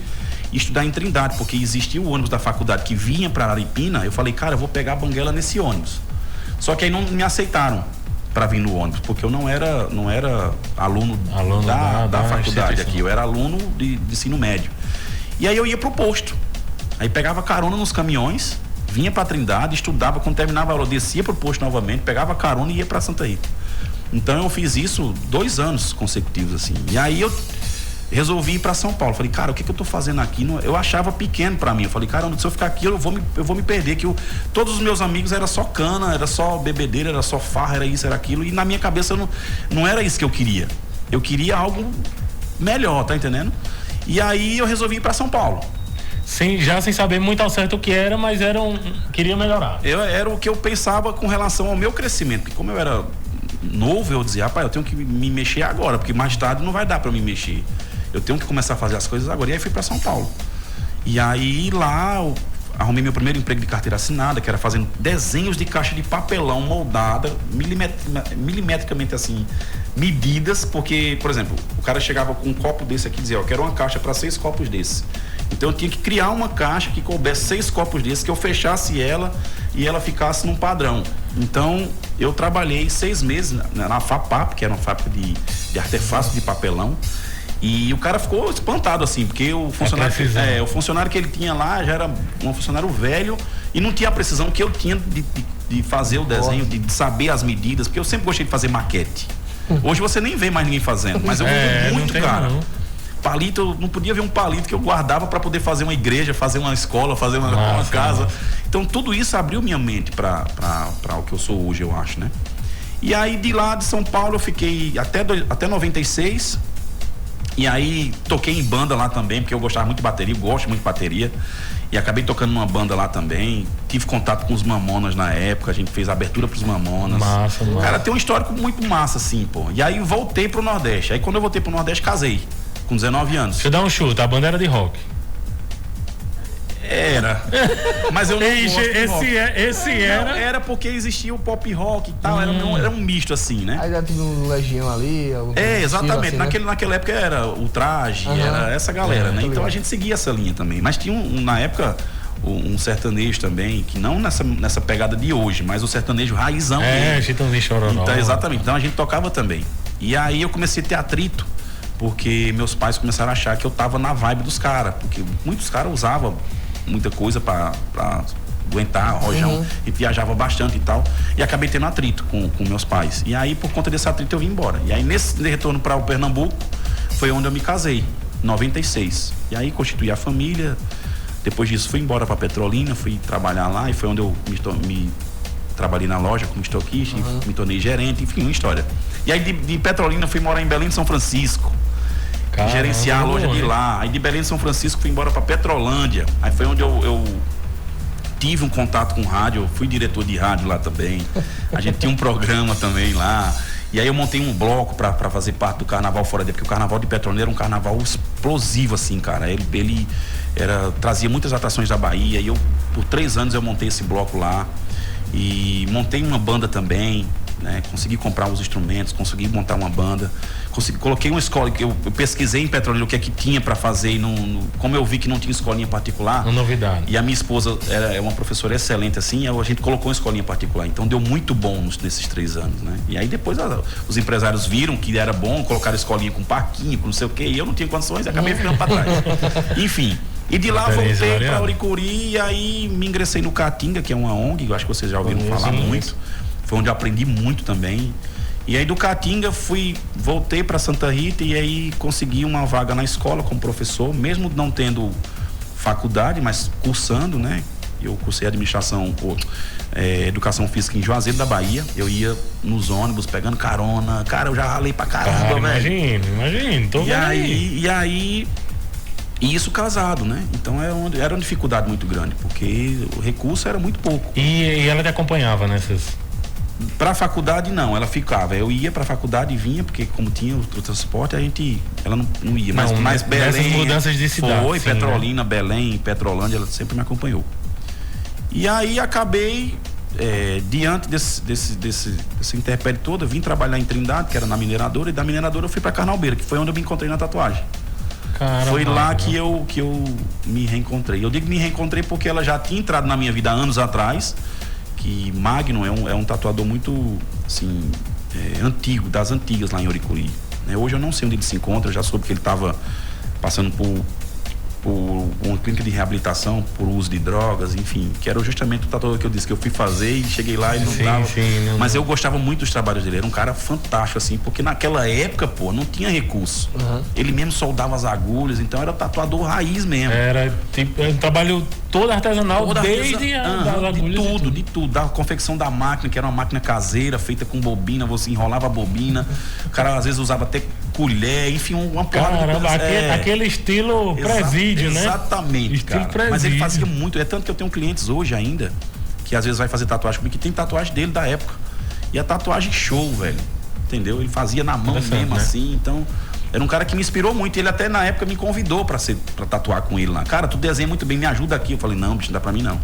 estudar em Trindade, porque existia o ônibus da faculdade que vinha pra Araripina. Eu falei, cara, eu vou pegar a banguela nesse ônibus. Só que aí não me aceitaram para vir no ônibus, porque eu não era aluno da faculdade aqui, eu era aluno de ensino médio. E aí eu ia pro posto, aí pegava carona nos caminhões, vinha para Trindade, estudava, quando terminava a aula, descia pro posto novamente, pegava carona e ia para Santa Rita. Então eu fiz isso 2 anos consecutivos assim. E aí eu resolvi ir para São Paulo. Falei, cara, o que eu tô fazendo aqui? Eu achava pequeno para mim. Eu falei, cara, se eu ficar aqui eu vou me perder. Que todos os meus amigos era só cana, era só bebedeira, era só farra, era isso, era aquilo. E na minha cabeça não era isso que eu queria. Eu queria algo melhor, tá entendendo? E aí eu resolvi ir para São Paulo. sem saber muito ao certo o que era, mas queria melhorar. Era o que eu pensava com relação ao meu crescimento, porque como eu era novo, eu dizia, rapaz, eu tenho que me mexer agora, porque mais tarde não vai dar para me mexer. Eu tenho que começar a fazer as coisas agora. E aí fui para São Paulo. E aí lá eu arrumei meu primeiro emprego de carteira assinada, que era fazendo desenhos de caixa de papelão moldada, milimetricamente assim, medidas, porque, por exemplo, o cara chegava com um copo desse aqui e dizia, eu quero uma caixa para 6 copos desse. Então eu tinha que criar uma caixa que coubesse 6 copos desses, que eu fechasse ela e ela ficasse num padrão. Então eu trabalhei 6 meses na FAPAP, que era uma fábrica de artefatos de papelão. E o cara ficou espantado, assim, porque o funcionário que ele tinha lá já era um funcionário velho e não tinha a precisão que eu tinha de fazer o desenho, de saber as medidas, porque eu sempre gostei de fazer maquete. Hoje você nem vê mais ninguém fazendo, mas eu vejo muito, cara. Não. Palito, eu não podia ver um palito que eu guardava para poder fazer uma igreja, fazer uma escola, fazer uma casa. Então tudo isso abriu minha mente para o que eu sou hoje, eu acho, né? E aí de lá de São Paulo eu fiquei até 96. E aí toquei em banda lá também, porque eu gostava muito de bateria, gosto muito de bateria. E acabei tocando numa banda lá também. Tive contato com os Mamonas na época, a gente fez a abertura pros Mamonas. Massa. Cara, tem um histórico muito massa, assim, pô. E aí voltei pro Nordeste. Aí quando eu voltei pro Nordeste, casei. Com 19 anos. Deixa eu dar um chute, a banda era de rock. Era. Mas eu não gosto de rock. Esse era. Era porque existia o pop rock e tal, era um misto assim, né? Aí já tinha um Legião ali. Exatamente. Assim, Naquela época era o Traje, era essa galera, né? Então a gente seguia essa linha também. Mas tinha na época um sertanejo também, que não nessa pegada de hoje, mas o sertanejo raizão. Chitãozinho Chororó. Então, exatamente. Então a gente tocava também. E aí eu comecei a ter atrito, porque meus pais começaram a achar que eu tava na vibe dos caras, porque muitos caras usavam muita coisa pra aguentar rojão e viajava bastante e tal, e acabei tendo atrito com meus pais. E aí por conta desse atrito eu vim embora. E aí nesse retorno para o Pernambuco foi onde eu me casei, 96. E aí constituí a família. Depois disso fui embora para Petrolina, fui trabalhar lá e foi onde eu me trabalhei na loja como estoquista, me tornei gerente, enfim, uma história. E aí de Petrolina fui morar em Belém de São Francisco. Caramba, gerenciar a loja de lá. Aí de Belém de São Francisco fui embora para Petrolândia. Aí foi onde eu tive um contato com rádio, eu fui diretor de rádio lá também. A gente tinha um programa também lá. E aí eu montei um bloco para fazer parte do Carnaval Fora de, porque o Carnaval de Petrolina era um carnaval explosivo, assim, cara. Ele trazia muitas atrações da Bahia. E por 3 anos eu montei esse bloco lá. E montei uma banda também, né? Consegui comprar os instrumentos, consegui montar uma banda, coloquei uma escola, eu pesquisei em Petrolina o que é que tinha para fazer, e como eu vi que não tinha escolinha particular, uma novidade. E a minha esposa é uma professora excelente assim, a gente colocou uma escolinha particular, então deu muito bom nesses 3 anos, né? E aí depois os empresários viram que era bom, colocaram escolinha com parquinho, com não sei o quê, e eu não tinha condições e acabei ficando para trás. Enfim. E de lá voltei para Auricuri e aí me ingressei no Caatinga, que é uma ONG, eu acho que vocês já ouviram falar muito. Foi onde eu aprendi muito também. E aí do Caatinga voltei para Santa Rita e aí consegui uma vaga na escola como professor, mesmo não tendo faculdade, mas cursando, né? Eu cursei educação física em Juazeiro da Bahia. Eu ia nos ônibus pegando carona. Cara, eu já ralei pra caramba, velho. Imagino. E isso casado, né? Então era uma dificuldade muito grande, porque o recurso era muito pouco. E ela te acompanhava nessas? Pra faculdade não, ela ficava. Eu ia pra faculdade e vinha, porque como tinha o transporte, ela não ia. Mas Belém. Essas mudanças de cidade. Foi, sim, Petrolina, né? Belém, Petrolândia, ela sempre me acompanhou. E aí acabei, diante desse interpédio todo, eu vim trabalhar em Trindade, que era na mineradora, e da mineradora eu fui pra Carnalbeira, que foi onde eu me encontrei na tatuagem. Caramba. Foi lá que eu me reencontrei. Eu digo me reencontrei porque ela já tinha entrado na minha vida há anos atrás, que Magno é um tatuador muito, assim, antigo, das antigas lá em Auricuri. Hoje eu não sei onde ele se encontra, eu já soube que ele estava passando por uma clínica de reabilitação por uso de drogas, enfim, que era justamente o tatuador que eu disse que eu fui fazer e cheguei lá e não dava. Mas eu gostava muito dos trabalhos dele, era um cara fantástico, assim, porque naquela época, pô, não tinha recurso. Ele mesmo soldava as agulhas, então era tatuador raiz mesmo. Era tipo um trabalho todo artesanal, desde as agulhas. De tudo, da confecção da máquina, que era uma máquina caseira, feita com bobina, você enrolava a bobina, o cara às vezes usava até colher, enfim, uma porrada de coisas. Aquele estilo presídio, né? Exatamente, estilo presídio. Mas ele fazia muito, é tanto que eu tenho clientes hoje ainda, que às vezes vai fazer tatuagem comigo, que tem tatuagem dele da época. E a tatuagem show, velho. Entendeu? Ele fazia na mão mesmo, né? Assim, então... Era um cara que me inspirou muito. Ele até na época me convidou pra tatuar com ele lá. Cara, tu desenha muito bem, me ajuda aqui. Eu falei, não, bicho, não dá pra mim não.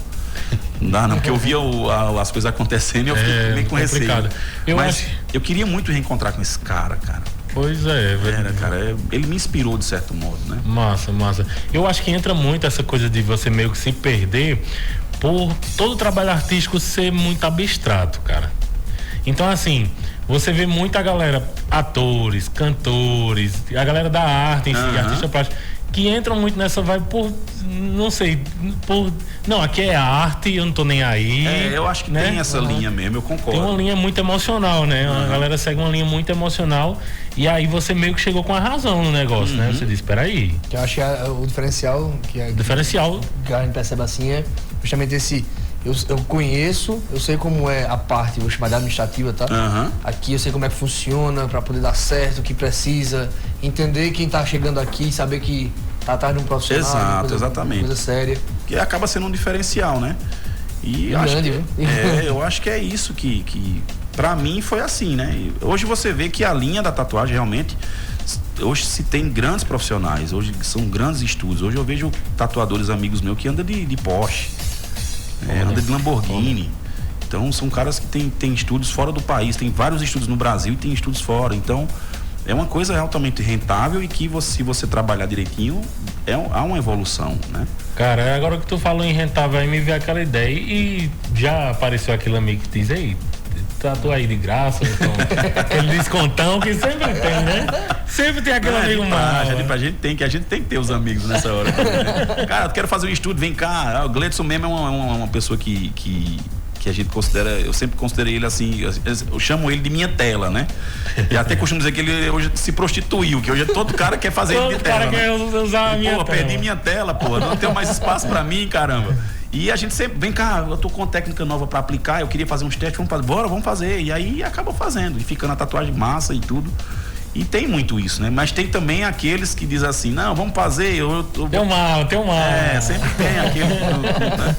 Não dá não, porque eu via as coisas acontecendo e eu fiquei meio com receio. Mas eu queria muito reencontrar com esse cara. Pois é, velho. Cara, ele me inspirou de certo modo, né? Massa. Eu acho que entra muito essa coisa de você meio que se perder por todo o trabalho artístico ser muito abstrato, cara. Então, assim, você vê muita galera, atores, cantores, a galera da arte em si, artista plástico, que entram muito nessa vibe não, aqui é arte, eu não tô nem aí. Eu acho que tem essa linha mesmo, eu concordo. Tem uma linha muito emocional, né? A galera segue uma linha muito emocional e aí você meio que chegou com a razão no negócio, né? Você disse, peraí. Que eu acho que o diferencial que a gente percebe assim é justamente esse... Eu conheço, eu sei como é a parte, vou chamar de administrativa, tá? Aqui eu sei como é que funciona para poder dar certo, o que precisa, entender quem tá chegando aqui, saber que tá atrás de um profissional. Exatamente. Coisa séria. Que acaba sendo um diferencial, né? E eu acho que é isso que pra mim foi assim, né? Hoje você vê que a linha da tatuagem realmente, hoje se tem grandes profissionais, hoje são grandes estúdios. Hoje eu vejo tatuadores amigos meus que andam de Porsche. Anda de Lamborghini. Então são caras que tem estúdios fora do país, tem vários estúdios no Brasil e tem estúdios fora. Então é uma coisa altamente rentável e que se você trabalhar direitinho, há uma evolução, né? Cara, agora que tu falou em rentável, aí me veio aquela ideia e já apareceu aquele amigo que diz aí, tatua aí de graça, então, aquele descontão que sempre tem, né? Sempre tem aquele amigo mal. A gente tem que ter os amigos nessa hora. Né? Cara, eu quero fazer um estudo, vem cá. O Gleidson mesmo é uma pessoa que a gente considera, eu sempre considerei ele assim, eu chamo ele de minha tela, né? E até costumo dizer que ele hoje se prostituiu, que hoje todo cara quer fazer ele de tela. Todo cara quer usar a minha tela. Perdi minha tela, não tenho mais espaço pra mim, caramba. E a gente sempre, vem cá, eu tô com técnica nova pra aplicar, eu queria fazer uns testes, vamos fazer. E aí acaba fazendo, e ficando a tatuagem massa e tudo. E tem muito isso, né? Mas tem também aqueles que dizem assim, não, vamos fazer. Tem mal. Sempre tem aquele. Né?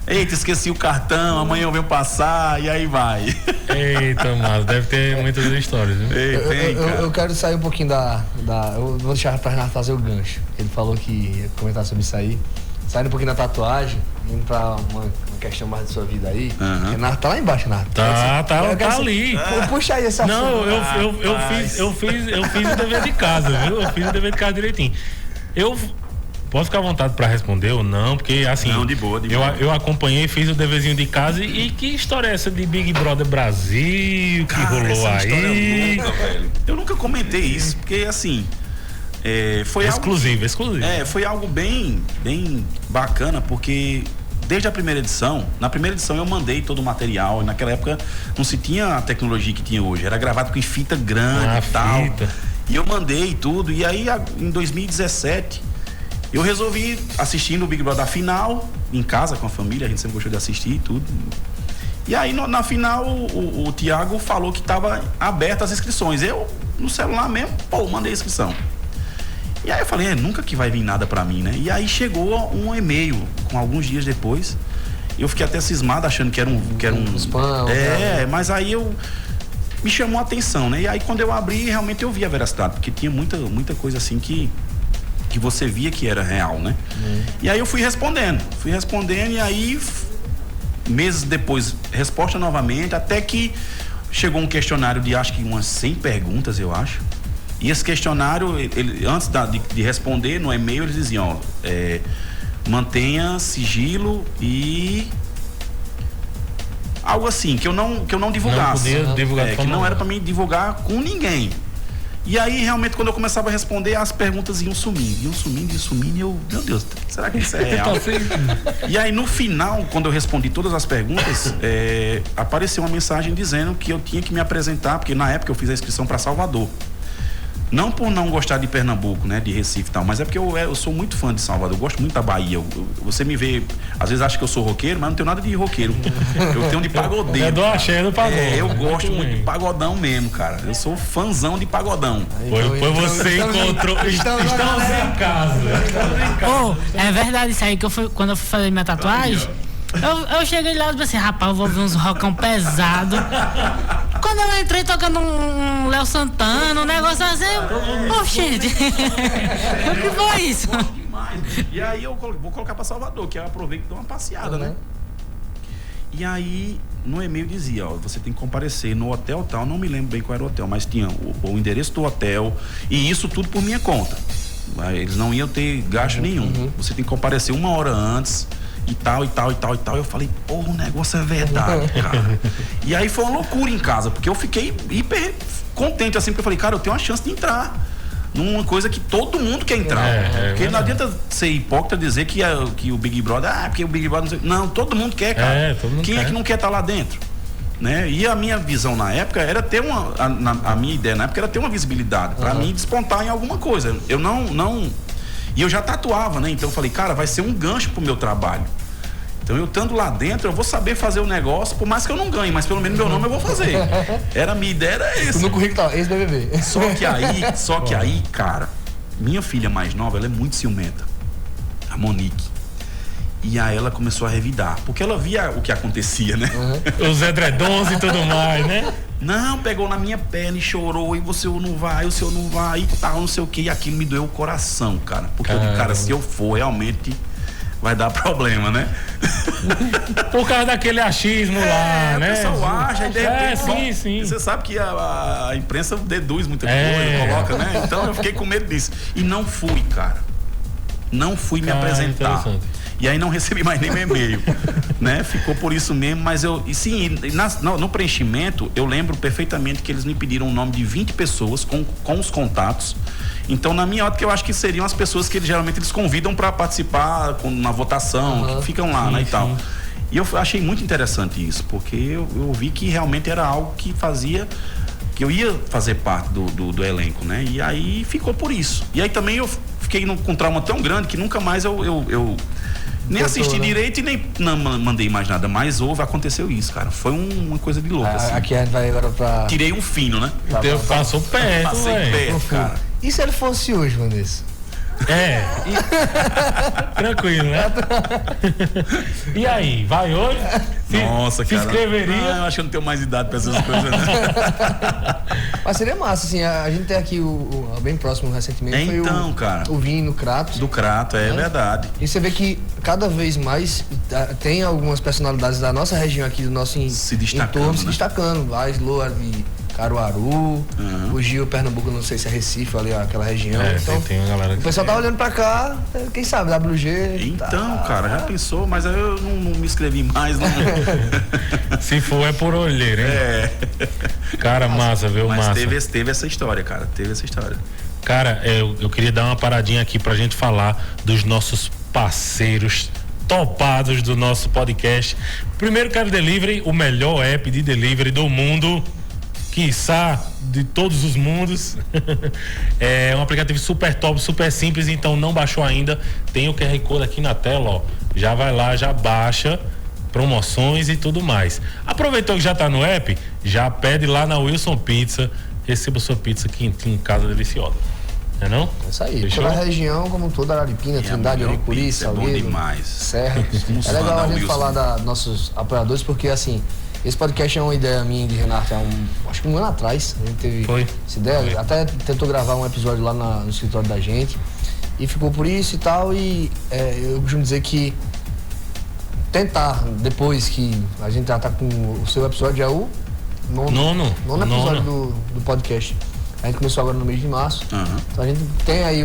Eita, esqueci o cartão, amanhã eu venho passar, e aí vai. Eita, mas deve ter muitas histórias, viu? Eu quero sair um pouquinho eu vou deixar pra Renato fazer o gancho. Ele falou que ia comentar sobre isso aí. Saindo um pouquinho da tatuagem, indo pra uma questão mais da sua vida aí. Renato tá lá embaixo, Renato. Tá ali. Puxa aí essa Não, eu fiz o dever de casa, viu? Eu fiz o dever de casa direitinho. Eu posso ficar à vontade pra responder ou não, porque assim. Não, de boa. Eu acompanhei, fiz o deverzinho de casa e que história é essa de Big Brother Brasil que rolou aí? Louca, velho. Eu nunca comentei isso, porque assim. Foi exclusivo. Foi algo bem bacana, porque desde a primeira edição, na primeira edição eu mandei todo o material, e naquela época não se tinha a tecnologia que tinha hoje, era gravado com fita grande e tal. E eu mandei tudo, e aí em 2017 eu resolvi assistir no Big Brother a final, em casa com a família, a gente sempre gostou de assistir e tudo. E aí na final o Thiago falou que estava aberta as inscrições. Eu, no celular mesmo, mandei a inscrição. E aí eu falei, nunca que vai vir nada pra mim, né? E aí chegou um e-mail, com alguns dias depois. Eu fiquei até cismado, achando que era um spam. Mas aí me chamou a atenção, né? E aí quando eu abri, realmente eu vi a veracidade, porque tinha muita coisa assim que você via que era real, né? E aí eu fui respondendo e aí meses depois, resposta novamente, até que chegou um questionário de acho que umas 100 perguntas, eu acho. E esse questionário, antes de responder no e-mail, eles diziam, mantenha sigilo e algo assim, que eu não divulgasse. Não podia divulgar que não era para mim divulgar com ninguém. E aí, realmente, quando eu começava a responder, as perguntas iam sumindo, e eu, meu Deus, será que isso é real? E aí, no final, quando eu respondi todas as perguntas, apareceu uma mensagem dizendo que eu tinha que me apresentar, porque na época eu fiz a inscrição para Salvador. Não por não gostar de Pernambuco, né? De Recife e tal, mas é porque eu sou muito fã de Salvador, eu gosto muito da Bahia. Você me vê, às vezes acha que eu sou roqueiro, mas não tenho nada de roqueiro. Eu tenho de pagodeiro. É do axé, do pagode. Eu gosto muito de pagodão mesmo, cara. Eu sou fãzão de pagodão. Foi você encontrou. Estamos em casa. É verdade isso aí, que quando eu fui fazer minha tatuagem, eu cheguei lá e disse assim, rapaz, eu vou ver uns rockão pesado. Quando eu entrei tocando um Léo Santana, um negócio assim, gente, o que foi isso? Demais. E aí eu vou colocar pra Salvador, que eu aproveito e dou uma passeada, né? E aí no e-mail dizia, você tem que comparecer no hotel tal, não me lembro bem qual era o hotel, mas tinha o endereço do hotel, e isso tudo por minha conta. Eles não iam ter gasto nenhum. Você tem que comparecer 1 hora antes. E tal. Eu falei, o negócio é verdade, cara. E aí foi uma loucura em casa, porque eu fiquei hiper contente, assim, porque eu falei, cara, eu tenho uma chance de entrar numa coisa que todo mundo quer entrar. Porque não adianta ser hipócrita dizer que o Big Brother, porque o Big Brother não, todo mundo quer, cara. Quem é que não quer estar lá dentro? Né? E a minha visão na época era ter a minha ideia na época era ter uma visibilidade, pra mim despontar em alguma coisa. Eu não. E eu já tatuava, né? Então eu falei, cara, vai ser um gancho pro meu trabalho. Então eu estando lá dentro, eu vou saber fazer o negócio, por mais que eu não ganhe, mas pelo menos meu nome eu vou fazer. A minha ideia era essa. No currículo tá, ex-BBB. Só que aí, cara, minha filha mais nova, ela é muito ciumenta. A Monique. E aí ela começou a revidar, porque ela via o que acontecia, né? Os edredons e tudo mais, né? Não, pegou na minha perna e chorou, e o senhor não vai, e tal, não sei o que, e aquilo me doeu o coração, cara. Porque eu digo, cara, se eu for, realmente vai dar problema, né? Por causa daquele achismo lá, né? O pessoal acha, e de repente, sim. Você sabe que a imprensa deduz muita coisa, coloca, né? Então eu fiquei com medo disso. E não fui, cara. Não fui me apresentar. E aí não recebi mais nem meu e-mail, né? Ficou por isso mesmo, mas no preenchimento, eu lembro perfeitamente que eles me pediram o nome de 20 pessoas com os contatos. Então, na minha ótica, eu acho que seriam as pessoas que geralmente eles convidam para participar na votação, que ficam lá, né, e tal. E eu achei muito interessante isso, porque eu vi que realmente era algo que que eu ia fazer parte do elenco, né? E aí ficou por isso. E aí também eu fiquei com um trauma tão grande que nunca mais eu nem assisti direito e nem mandei mais nada, mas aconteceu isso, cara. Foi uma coisa de louco, assim. Aqui a gente vai agora pra... Tirei um fino, né? Passou perto, Passei perto, cara. E se ele fosse hoje, Vanessa? Tranquilo, né? E aí, vai hoje? Nossa, cara. Se inscreveria? Eu acho que eu não tenho mais idade pra essas coisas, né? Mas seria massa, assim, a gente tem aqui bem próximo recentemente, então, cara, o Vini, Kratos. Do Kratos, é verdade. E você vê que cada vez mais tem algumas personalidades da nossa região aqui, do nosso entorno, se destacando. A Sloa de Caruaru, o Gil, Pernambuco, não sei se é Recife, ali, aquela região. Então, tem uma galera que... O pessoal tá olhando pra cá, quem sabe, WG. Então, cara, já pensou, mas eu não me inscrevi mais, não. Se for, é por olheira, hein? Cara, massa, viu? Mas massa. Teve essa história, cara. Cara, eu queria dar uma paradinha aqui pra gente falar dos nossos parceiros topados do nosso podcast. Primeiro, Quero Delivery, o melhor app de delivery do mundo, quiçá de todos os mundos. É um aplicativo super top, super simples, então não baixou ainda, tem o QR Code aqui na tela, ó. Já vai lá, já baixa, promoções e tudo mais. Aproveitou que já tá no app, já pede lá na Wilson Pizza, receba sua pizza quentinha em casa, deliciosa. Não? É isso aí. Fechou? Toda a região, como toda, Araripina, Trindade, Oricuri, Salgueiro. É bom demais. Serra. É legal a gente falar dos nossos apoiadores, porque assim, esse podcast é uma ideia minha e de Renato, acho que um ano atrás, a gente teve essa ideia, até tentou gravar um episódio lá no escritório da gente, e ficou por isso e tal, e eu costumo dizer que tentar, depois que a gente já tá com o seu episódio, é o nono episódio do podcast. A gente começou agora no mês de março. Então a gente tem aí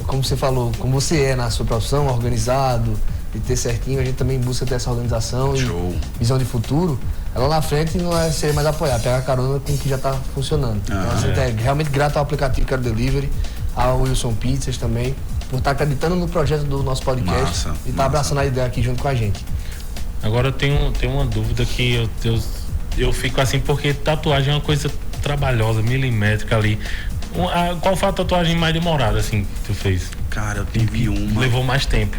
como você falou, como você é na sua profissão, organizado, e ter certinho, a gente também busca ter essa organização e visão de futuro. Lá na frente não é ser mais apoiar, pegar carona com o que já está funcionando. Então a gente é realmente grato ao aplicativo Quero Delivery, ao Wilson Pizzas também, por estar acreditando no projeto do nosso podcast e estar abraçando a ideia aqui junto com a gente. Agora eu tenho uma dúvida que eu fico assim, porque tatuagem é uma coisa trabalhosa, milimétrica ali. Qual foi a tatuagem mais demorada, assim, que tu fez? Cara, eu tive uma... Levou mais tempo.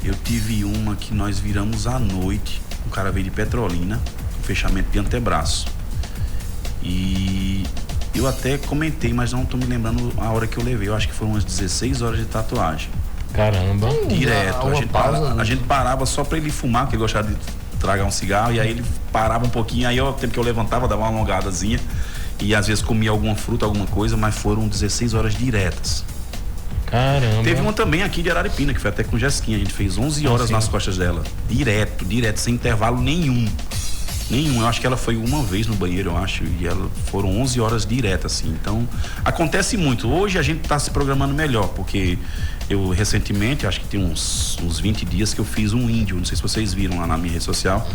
Eu tive uma que nós viramos à noite. O cara veio de Petrolina, com fechamento de antebraço. E eu até comentei, mas não tô me lembrando a hora que eu levei. Eu acho que foram umas 16 horas de tatuagem. Caramba. Direto. A gente parava só pra ele fumar, porque ele gostava de tragar um cigarro. E aí ele parava um pouquinho. Aí, o tempo que eu levantava, dava uma alongadazinha. E às vezes comia alguma fruta, alguma coisa. Mas foram 16 horas diretas. Caramba. Teve uma também aqui de Araripina, que foi até com Jesquinha. A gente fez 11 horas nas costas dela. Direto, sem intervalo nenhum. Eu acho que ela foi uma vez no banheiro, eu acho. E foram 11 horas diretas, assim. Então, acontece muito. Hoje a gente está se programando melhor, porque eu recentemente, acho que tem uns 20 dias que eu fiz um índio. Não sei se vocês viram lá na minha rede social.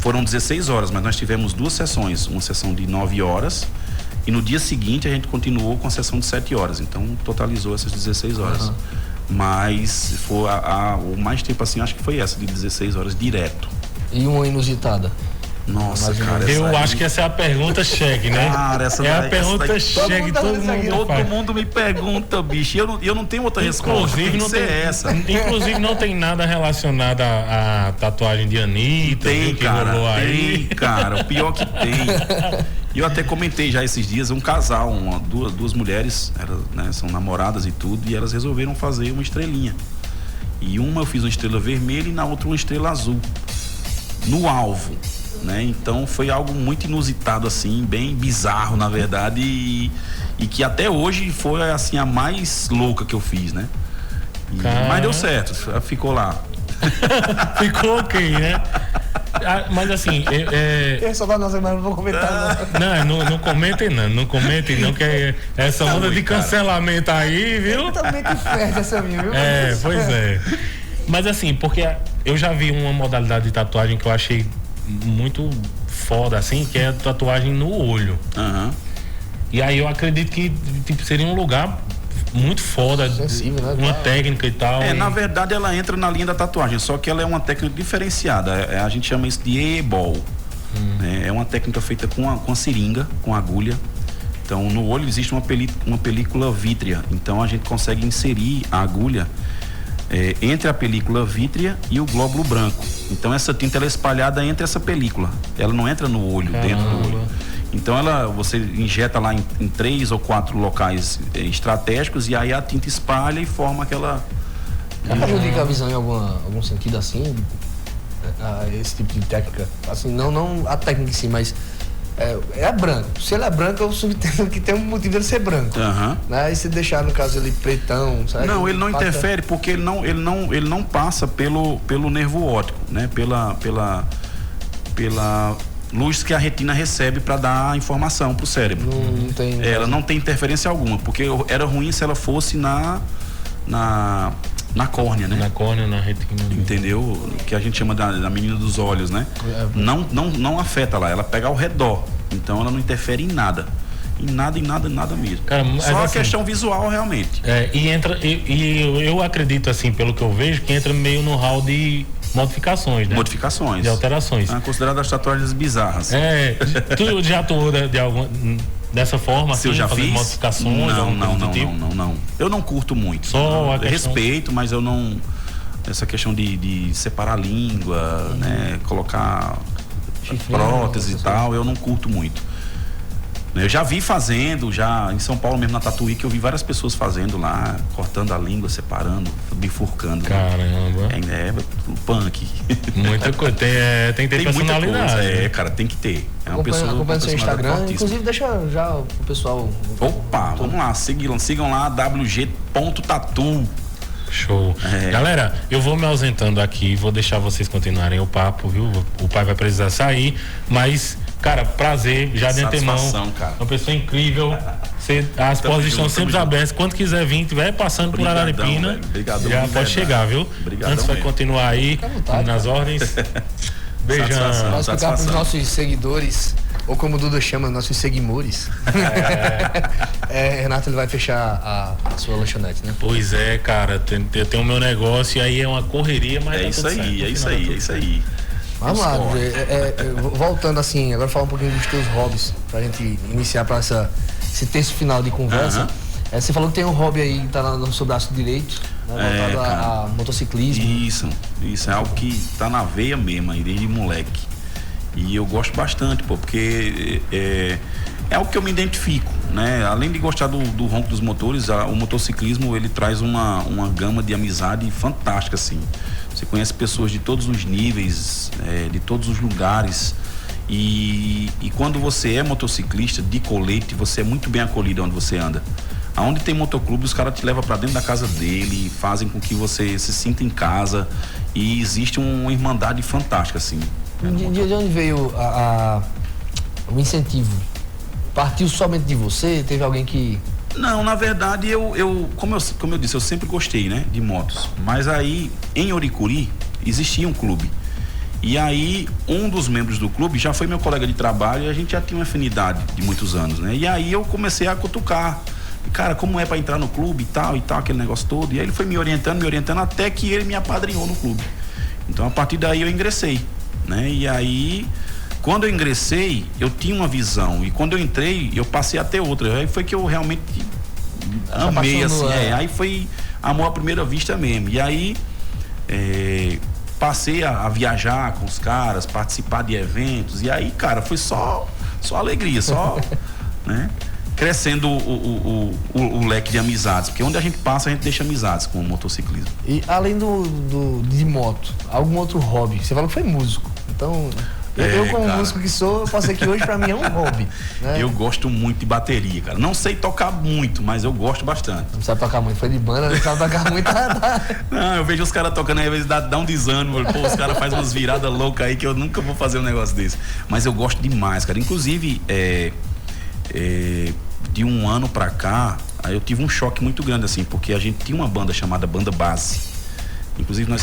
Foram 16 horas, mas nós tivemos 2 sessões. Uma sessão de 9 horas. E no dia seguinte a gente continuou com a sessão de 7 horas. Então totalizou essas 16 horas. Mas foi o mais tempo assim, acho que foi essa, de 16 horas direto. E uma inusitada? Nossa, cara. Eu acho que essa é a pergunta chegue, né? Cara, essa é a pergunta chegue, todo mundo me pergunta, bicho. Eu não tenho outra resposta. Inclusive não tem nada relacionado à tatuagem de Anitta. Tem, cara. O pior que tem. E eu até comentei já esses dias, um casal, duas mulheres, são namoradas e tudo, e elas resolveram fazer uma estrelinha. E uma eu fiz uma estrela vermelha e na outra uma estrela azul. No alvo, né? Então foi algo muito inusitado, assim, bem bizarro, na verdade, e que até hoje foi, assim, a mais louca que eu fiz, né? Mas deu certo, ficou lá. Ficou ok, né? Mas assim, só pra nós, mas não vou comentar não comentem não, que essa onda de cancelamento aí, viu? Totalmente fértil essa minha, viu? Pois é. Mas assim, porque eu já vi uma modalidade de tatuagem que eu achei muito foda, assim, que é a tatuagem no olho. E aí eu acredito que seria um lugar muito foda, sensível, né? Uma técnica e tal. Na verdade ela entra na linha da tatuagem, só que ela é uma técnica diferenciada. A gente chama isso de e-ball. É uma técnica feita com a seringa, com a agulha. Então no olho existe uma película vítrea. Então a gente consegue inserir a agulha entre a película vítrea e o glóbulo branco. Então essa tinta ela é espalhada entre essa película. Ela não entra no olho, dentro do olho. Então você injeta lá em 3 ou 4 locais estratégicos e aí a tinta espalha e forma aquela... Prejudica a visão em algum sentido assim? Esse tipo de técnica? Assim, não a técnica em si, mas é branco. Se ele é branco, eu subentendo que tem um motivo dele ser branco. Né? E se deixar, no caso, ele pretão... Sabe? Não, ele não interfere porque ele não passa pelo nervo óptico, né? Pela luz que a retina recebe para dar a informação pro cérebro. Não tem... Ela não tem interferência alguma, porque era ruim se ela fosse na córnea, né? Na córnea, na retina. Entendeu? Que a gente chama da menina dos olhos, né? Não afeta lá, ela pega ao redor. Então ela não interfere em nada. Em nada mesmo. Cara, só a questão visual, realmente. Eu acredito, assim, pelo que eu vejo, que entra meio no hall de modificações, né? Modificações. De alterações. Consideradas tatuagens bizarras. Tu já atuou dessa forma, se assim, eu já fiz modificações? Não. Eu não curto muito. Só a questão... Respeito, mas eu não... Essa questão de separar a língua, né? Colocar prótese e tal, eu não curto muito. Eu já vi fazendo, já em São Paulo mesmo, na Tatuí, que eu vi várias pessoas fazendo lá, cortando a língua, separando, bifurcando. Caramba. Punk. Muita coisa. Tem que ter personalidade. Muita coisa. Cara, tem que ter. Acompanha seu Instagram, fortíssima. Inclusive deixa já o pessoal... Opa, vamos lá, sigam lá, wg.tatu. Show. Galera, eu vou me ausentando aqui, vou deixar vocês continuarem o papo, viu? O pai vai precisar sair, mas, cara, prazer, já de antemão. Cara. Uma pessoa incrível. As portas estão sempre abertas. Quando quiser vir, estiver passando por Araripina, já pode chegar, viu? Obrigadão, antes vai continuar aí, nas ordens. Beijão. Vamos explicar para os nossos seguidores, ou como o Duda chama, nossos seguimores. Renato, ele vai fechar a sua lanchonete, né? Pois é, cara, eu tenho o meu negócio e aí é uma correria, mas é isso aí. Vamos lá, voltando assim, agora falar um pouquinho dos teus hobbies, pra gente iniciar para esse terço final de conversa. Você falou que tem um hobby aí que tá no seu braço direito, né, voltado a motociclismo. Isso é algo que tá na veia mesmo aí, desde moleque. E eu gosto bastante, porque é algo que eu me identifico, né? Além de gostar do ronco dos motores, o motociclismo, ele traz uma gama de amizade fantástica, assim. Você conhece pessoas de todos os níveis, de todos os lugares. E quando você é motociclista de colete, você é muito bem acolhido onde você anda. Aonde tem motoclube, os caras te levam para dentro da casa dele, fazem com que você se sinta em casa, e existe uma irmandade fantástica, assim. De onde veio o incentivo? Partiu somente de você? Teve alguém que... Não, na verdade, como eu disse, eu sempre gostei, né, de motos. Mas aí, em Oricuri, existia um clube. E aí, um dos membros do clube já foi meu colega de trabalho, e a gente já tinha uma afinidade de muitos anos, né? E aí eu comecei a cutucar. Cara, como é para entrar no clube e tal, aquele negócio todo. E aí ele foi me orientando, até que ele me apadrinhou no clube. Então, a partir daí eu ingressei, né? E aí, quando eu ingressei, eu tinha uma visão. E quando eu entrei, eu passei a ter outra. Aí foi que eu realmente amei, assim. Aí foi amor à primeira vista mesmo. E aí, passei a viajar com os caras, participar de eventos. E aí, cara, foi só alegria, né? Crescendo o leque de amizades, porque onde a gente passa, a gente deixa amizades com o motociclismo. E além de moto, algum outro hobby? Você falou que foi músico, então eu como músico que sou, eu posso dizer que hoje pra mim é um hobby, né? Eu gosto muito de bateria, cara. Não sei tocar muito, mas eu gosto bastante. Não sabe tocar muito, foi de banda, não sabe tocar muito. Não, eu vejo os caras tocando aí, às vezes dá um desânimo. Pô, os caras fazem umas viradas loucas aí que eu nunca vou fazer um negócio desse. Mas eu gosto demais, cara. Inclusive, de um ano pra cá, aí eu tive um choque muito grande, assim, porque a gente tinha uma banda chamada Banda Base. Inclusive nós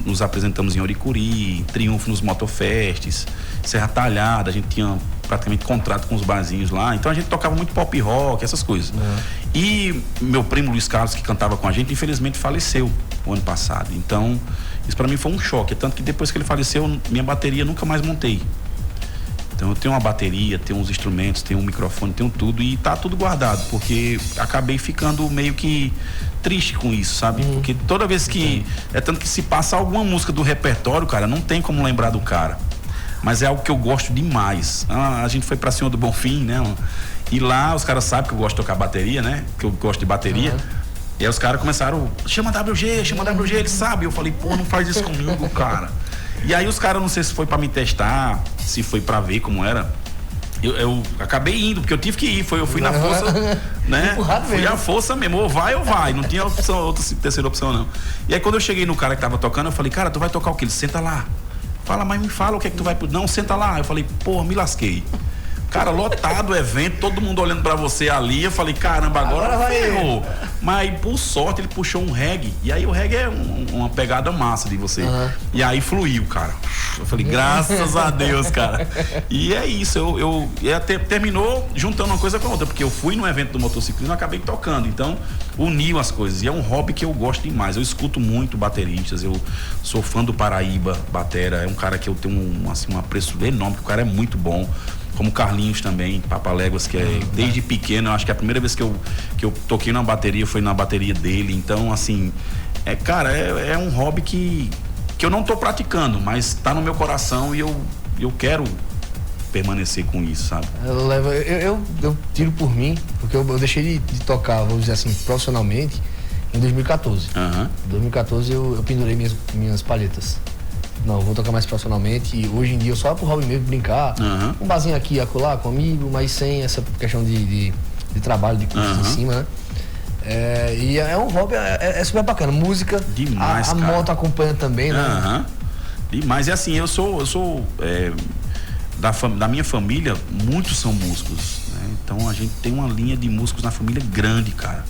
nos apresentamos em Oricuri, Triunfo nos Motofests, Serra Talhada, a gente tinha praticamente contrato com os barzinhos lá, então a gente tocava muito pop rock, essas coisas. E meu primo Luiz Carlos, que cantava com a gente, infelizmente faleceu o ano passado. Então, isso pra mim foi um choque, tanto que depois que ele faleceu, minha bateria nunca mais montei. Então eu tenho uma bateria, tenho uns instrumentos, tenho um microfone, tenho tudo, e tá tudo guardado, porque acabei ficando meio que triste com isso, sabe? Porque toda vez que... tanto que se passar alguma música do repertório, cara, não tem como lembrar do cara. Mas é algo que eu gosto demais. A gente foi pra Senhor do Bonfim, né? E lá os caras sabem que eu gosto de tocar bateria, né? Que eu gosto de bateria. E aí os caras começaram, chama WG, ele sabe. Eu falei, pô, não faz isso comigo, cara. E aí os caras, não sei se foi pra me testar, se foi pra ver como era. Eu acabei indo, porque eu tive que ir. Eu fui na força, né? Fui à força mesmo, ou vai, não tinha outra terceira opção, não. E aí quando eu cheguei no cara que tava tocando, eu falei, cara, tu vai tocar o quê? Ele, senta lá. Fala, mas me fala o que é que tu vai... Não, senta lá. Eu falei, pô, me lasquei. Cara, lotado o evento, todo mundo olhando pra você ali. Eu falei, caramba, agora ferrou. Mas por sorte ele puxou um reggae. E aí o reggae é uma pegada massa de você. E aí fluiu, cara. Eu falei, graças a Deus, cara. E é isso, terminou juntando uma coisa com a outra, porque eu fui no evento do motociclismo e acabei tocando. Então, uniu as coisas. E é um hobby que eu gosto demais. Eu escuto muito bateristas. Eu sou fã do Paraíba Batera. É um cara que eu tenho um apreço enorme, porque o cara é muito bom. Como Carlinhos também, Papaléguas, que é desde pequeno, eu acho que a primeira vez que eu toquei na bateria foi na bateria dele. Então, assim, cara, é um hobby que eu não tô praticando, mas tá no meu coração e eu quero permanecer com isso, sabe? Eu tiro por mim, porque eu deixei de tocar, vamos dizer assim, profissionalmente em 2014. Em 2014 eu pendurei minhas palhetas. Não, vou tocar mais profissionalmente, e hoje em dia eu só pro hobby mesmo, brincar, um barzinho aqui e acolá comigo, mas sem essa questão de trabalho, de curso em cima, né? E é um hobby, é super bacana, música, demais, a moto acompanha também, né? Demais, e assim, eu sou da minha família, muitos são músicos, né? Então a gente tem uma linha de músicos na família grande, cara.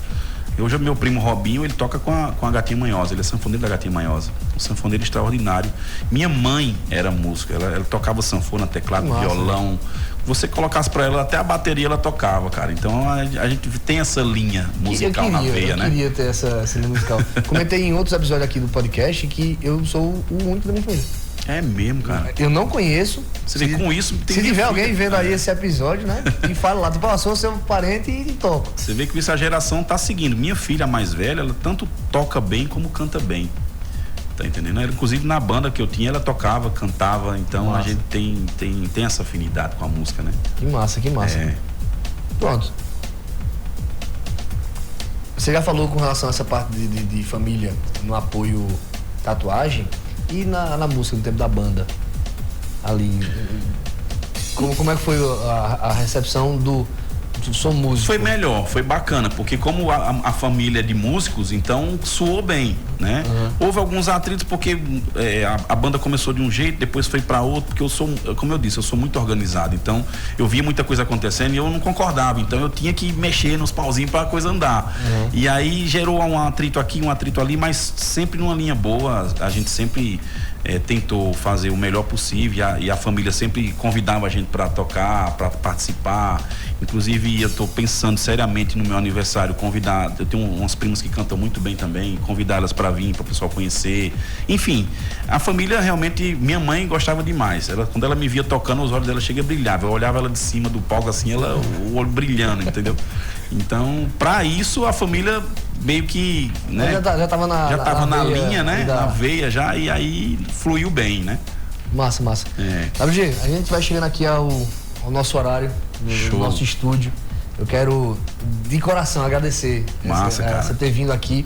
Hoje meu primo Robinho, ele toca com a Gatinha Manhosa, ele é sanfoneiro da Gatinha Manhosa, um sanfoneiro extraordinário. Minha mãe era música, ela tocava sanfona, teclado, violão. Você colocasse pra ela, até a bateria ela tocava, cara. Então a gente tem essa linha musical na veia, né? Eu queria ter essa linha musical. Comentei em outros episódios aqui do podcast que eu sou o único da minha família. É mesmo, cara. Eu não conheço. Você vê, com isso... Se tiver alguém vendo aí esse episódio, né? E fala lá, tu passou seu parente e toca. Você vê que isso a geração tá seguindo. Minha filha mais velha, ela tanto toca bem como canta bem. Tá entendendo? Ela, inclusive na banda que eu tinha, ela tocava, cantava. Então massa. A gente tem essa afinidade com a música, né? Que massa, que massa. Pronto. Você já falou com relação a essa parte de família no apoio tatuagem e na música, no tempo da banda ali. Como é que foi a recepção do som músico? Foi melhor, foi bacana, porque como a família é de músicos, então soou bem, né? Houve alguns atritos porque a banda começou de um jeito, depois foi para outro, porque eu sou, como eu disse, eu sou muito organizado, então eu via muita coisa acontecendo e eu não concordava, então eu tinha que mexer nos pauzinhos para a coisa andar. E aí gerou um atrito aqui, um atrito ali, mas sempre numa linha boa, a gente sempre tentou fazer o melhor possível e a família sempre convidava a gente para tocar, para participar. Inclusive eu estou pensando seriamente no meu aniversário convidar, eu tenho umas primas que cantam muito bem também, convidá-las para vir, para o pessoal conhecer. Enfim, a família realmente, minha mãe gostava demais. Quando ela me via tocando, os olhos dela chegam a brilhar. Eu olhava ela de cima do palco assim, o olho brilhando, entendeu? Então, para isso a família meio que, né, já tava na linha, né? Na veia já, e aí fluiu bem, né? Massa. WG, a gente vai chegando aqui ao nosso horário, no nosso estúdio. Eu quero, de coração, agradecer você ter vindo aqui.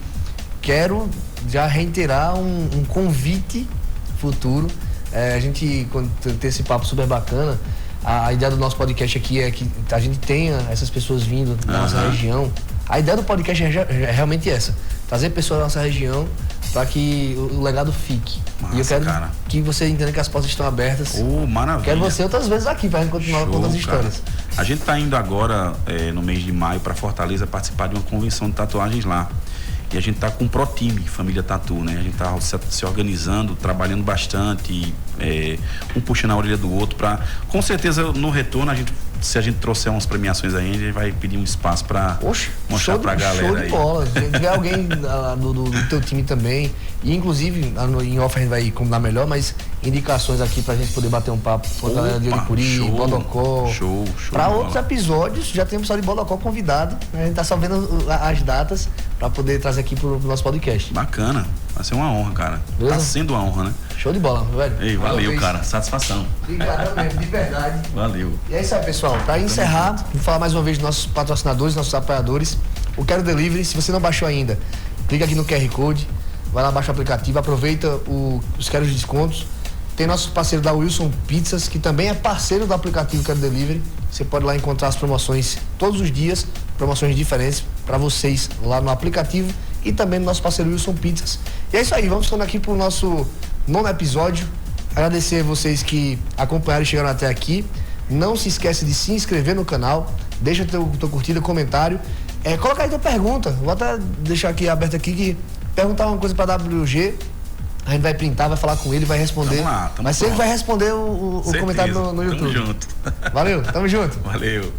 Quero já reiterar um convite futuro. A gente, quando tem esse papo super bacana, a ideia do nosso podcast aqui é que a gente tenha essas pessoas vindo da nossa região. A ideia do podcast é realmente essa: trazer pessoas da nossa região para que o legado fique. Massa, e eu quero que você entenda que as portas estão abertas. Maravilha. Quero você outras vezes aqui para a gente continuar contando as histórias. A gente está indo agora, no mês de maio, para Fortaleza participar de uma convenção de tatuagens lá. E a gente está com um pró-time, Família Tatu, né? A gente está se organizando, trabalhando bastante, um puxando a orelha do outro para, com certeza, no retorno, se a gente trouxer umas premiações aí, a gente vai pedir um espaço para mostrar para a galera. Show de bola. Se tiver alguém do teu time também, e inclusive em off a gente vai combinar melhor, mas indicações aqui pra gente poder bater um papo com a galera de Uricuri, Bodocó. Show. Para outros episódios, já tem o pessoal de Bodocó convidado. A gente tá só vendo as datas para poder trazer aqui pro nosso podcast. Bacana. Vai ser uma honra, cara. Beleza? Tá sendo uma honra, né? Show de bola, velho. Ei, valeu, cara. Satisfação. Obrigado mesmo, de verdade. Valeu. E é isso aí, pessoal. Para encerrar, vou falar mais uma vez dos nossos patrocinadores, nossos apoiadores. O Quero Delivery, se você não baixou ainda, clica aqui no QR Code, vai lá, baixa o aplicativo, aproveita os Quero Descontos. Tem nosso parceiro da Wilson Pizzas, que também é parceiro do aplicativo Quero Delivery. Você pode lá encontrar as promoções todos os dias, promoções diferentes para vocês lá no aplicativo e também no nosso parceiro Wilson Pizzas. E é isso aí, vamos ficando aqui pro nosso 9º episódio. Agradecer a vocês que acompanharam e chegaram até aqui. Não se esquece de se inscrever no canal, deixa tua curtida, comentário. Coloca aí tua pergunta. Vou até deixar aqui aberto aqui que perguntar uma coisa para WG. A gente vai printar, vai falar com ele, vai responder. Vamos lá, mas ele vai responder o comentário no YouTube. Tamo junto. Valeu, tamo junto. Valeu.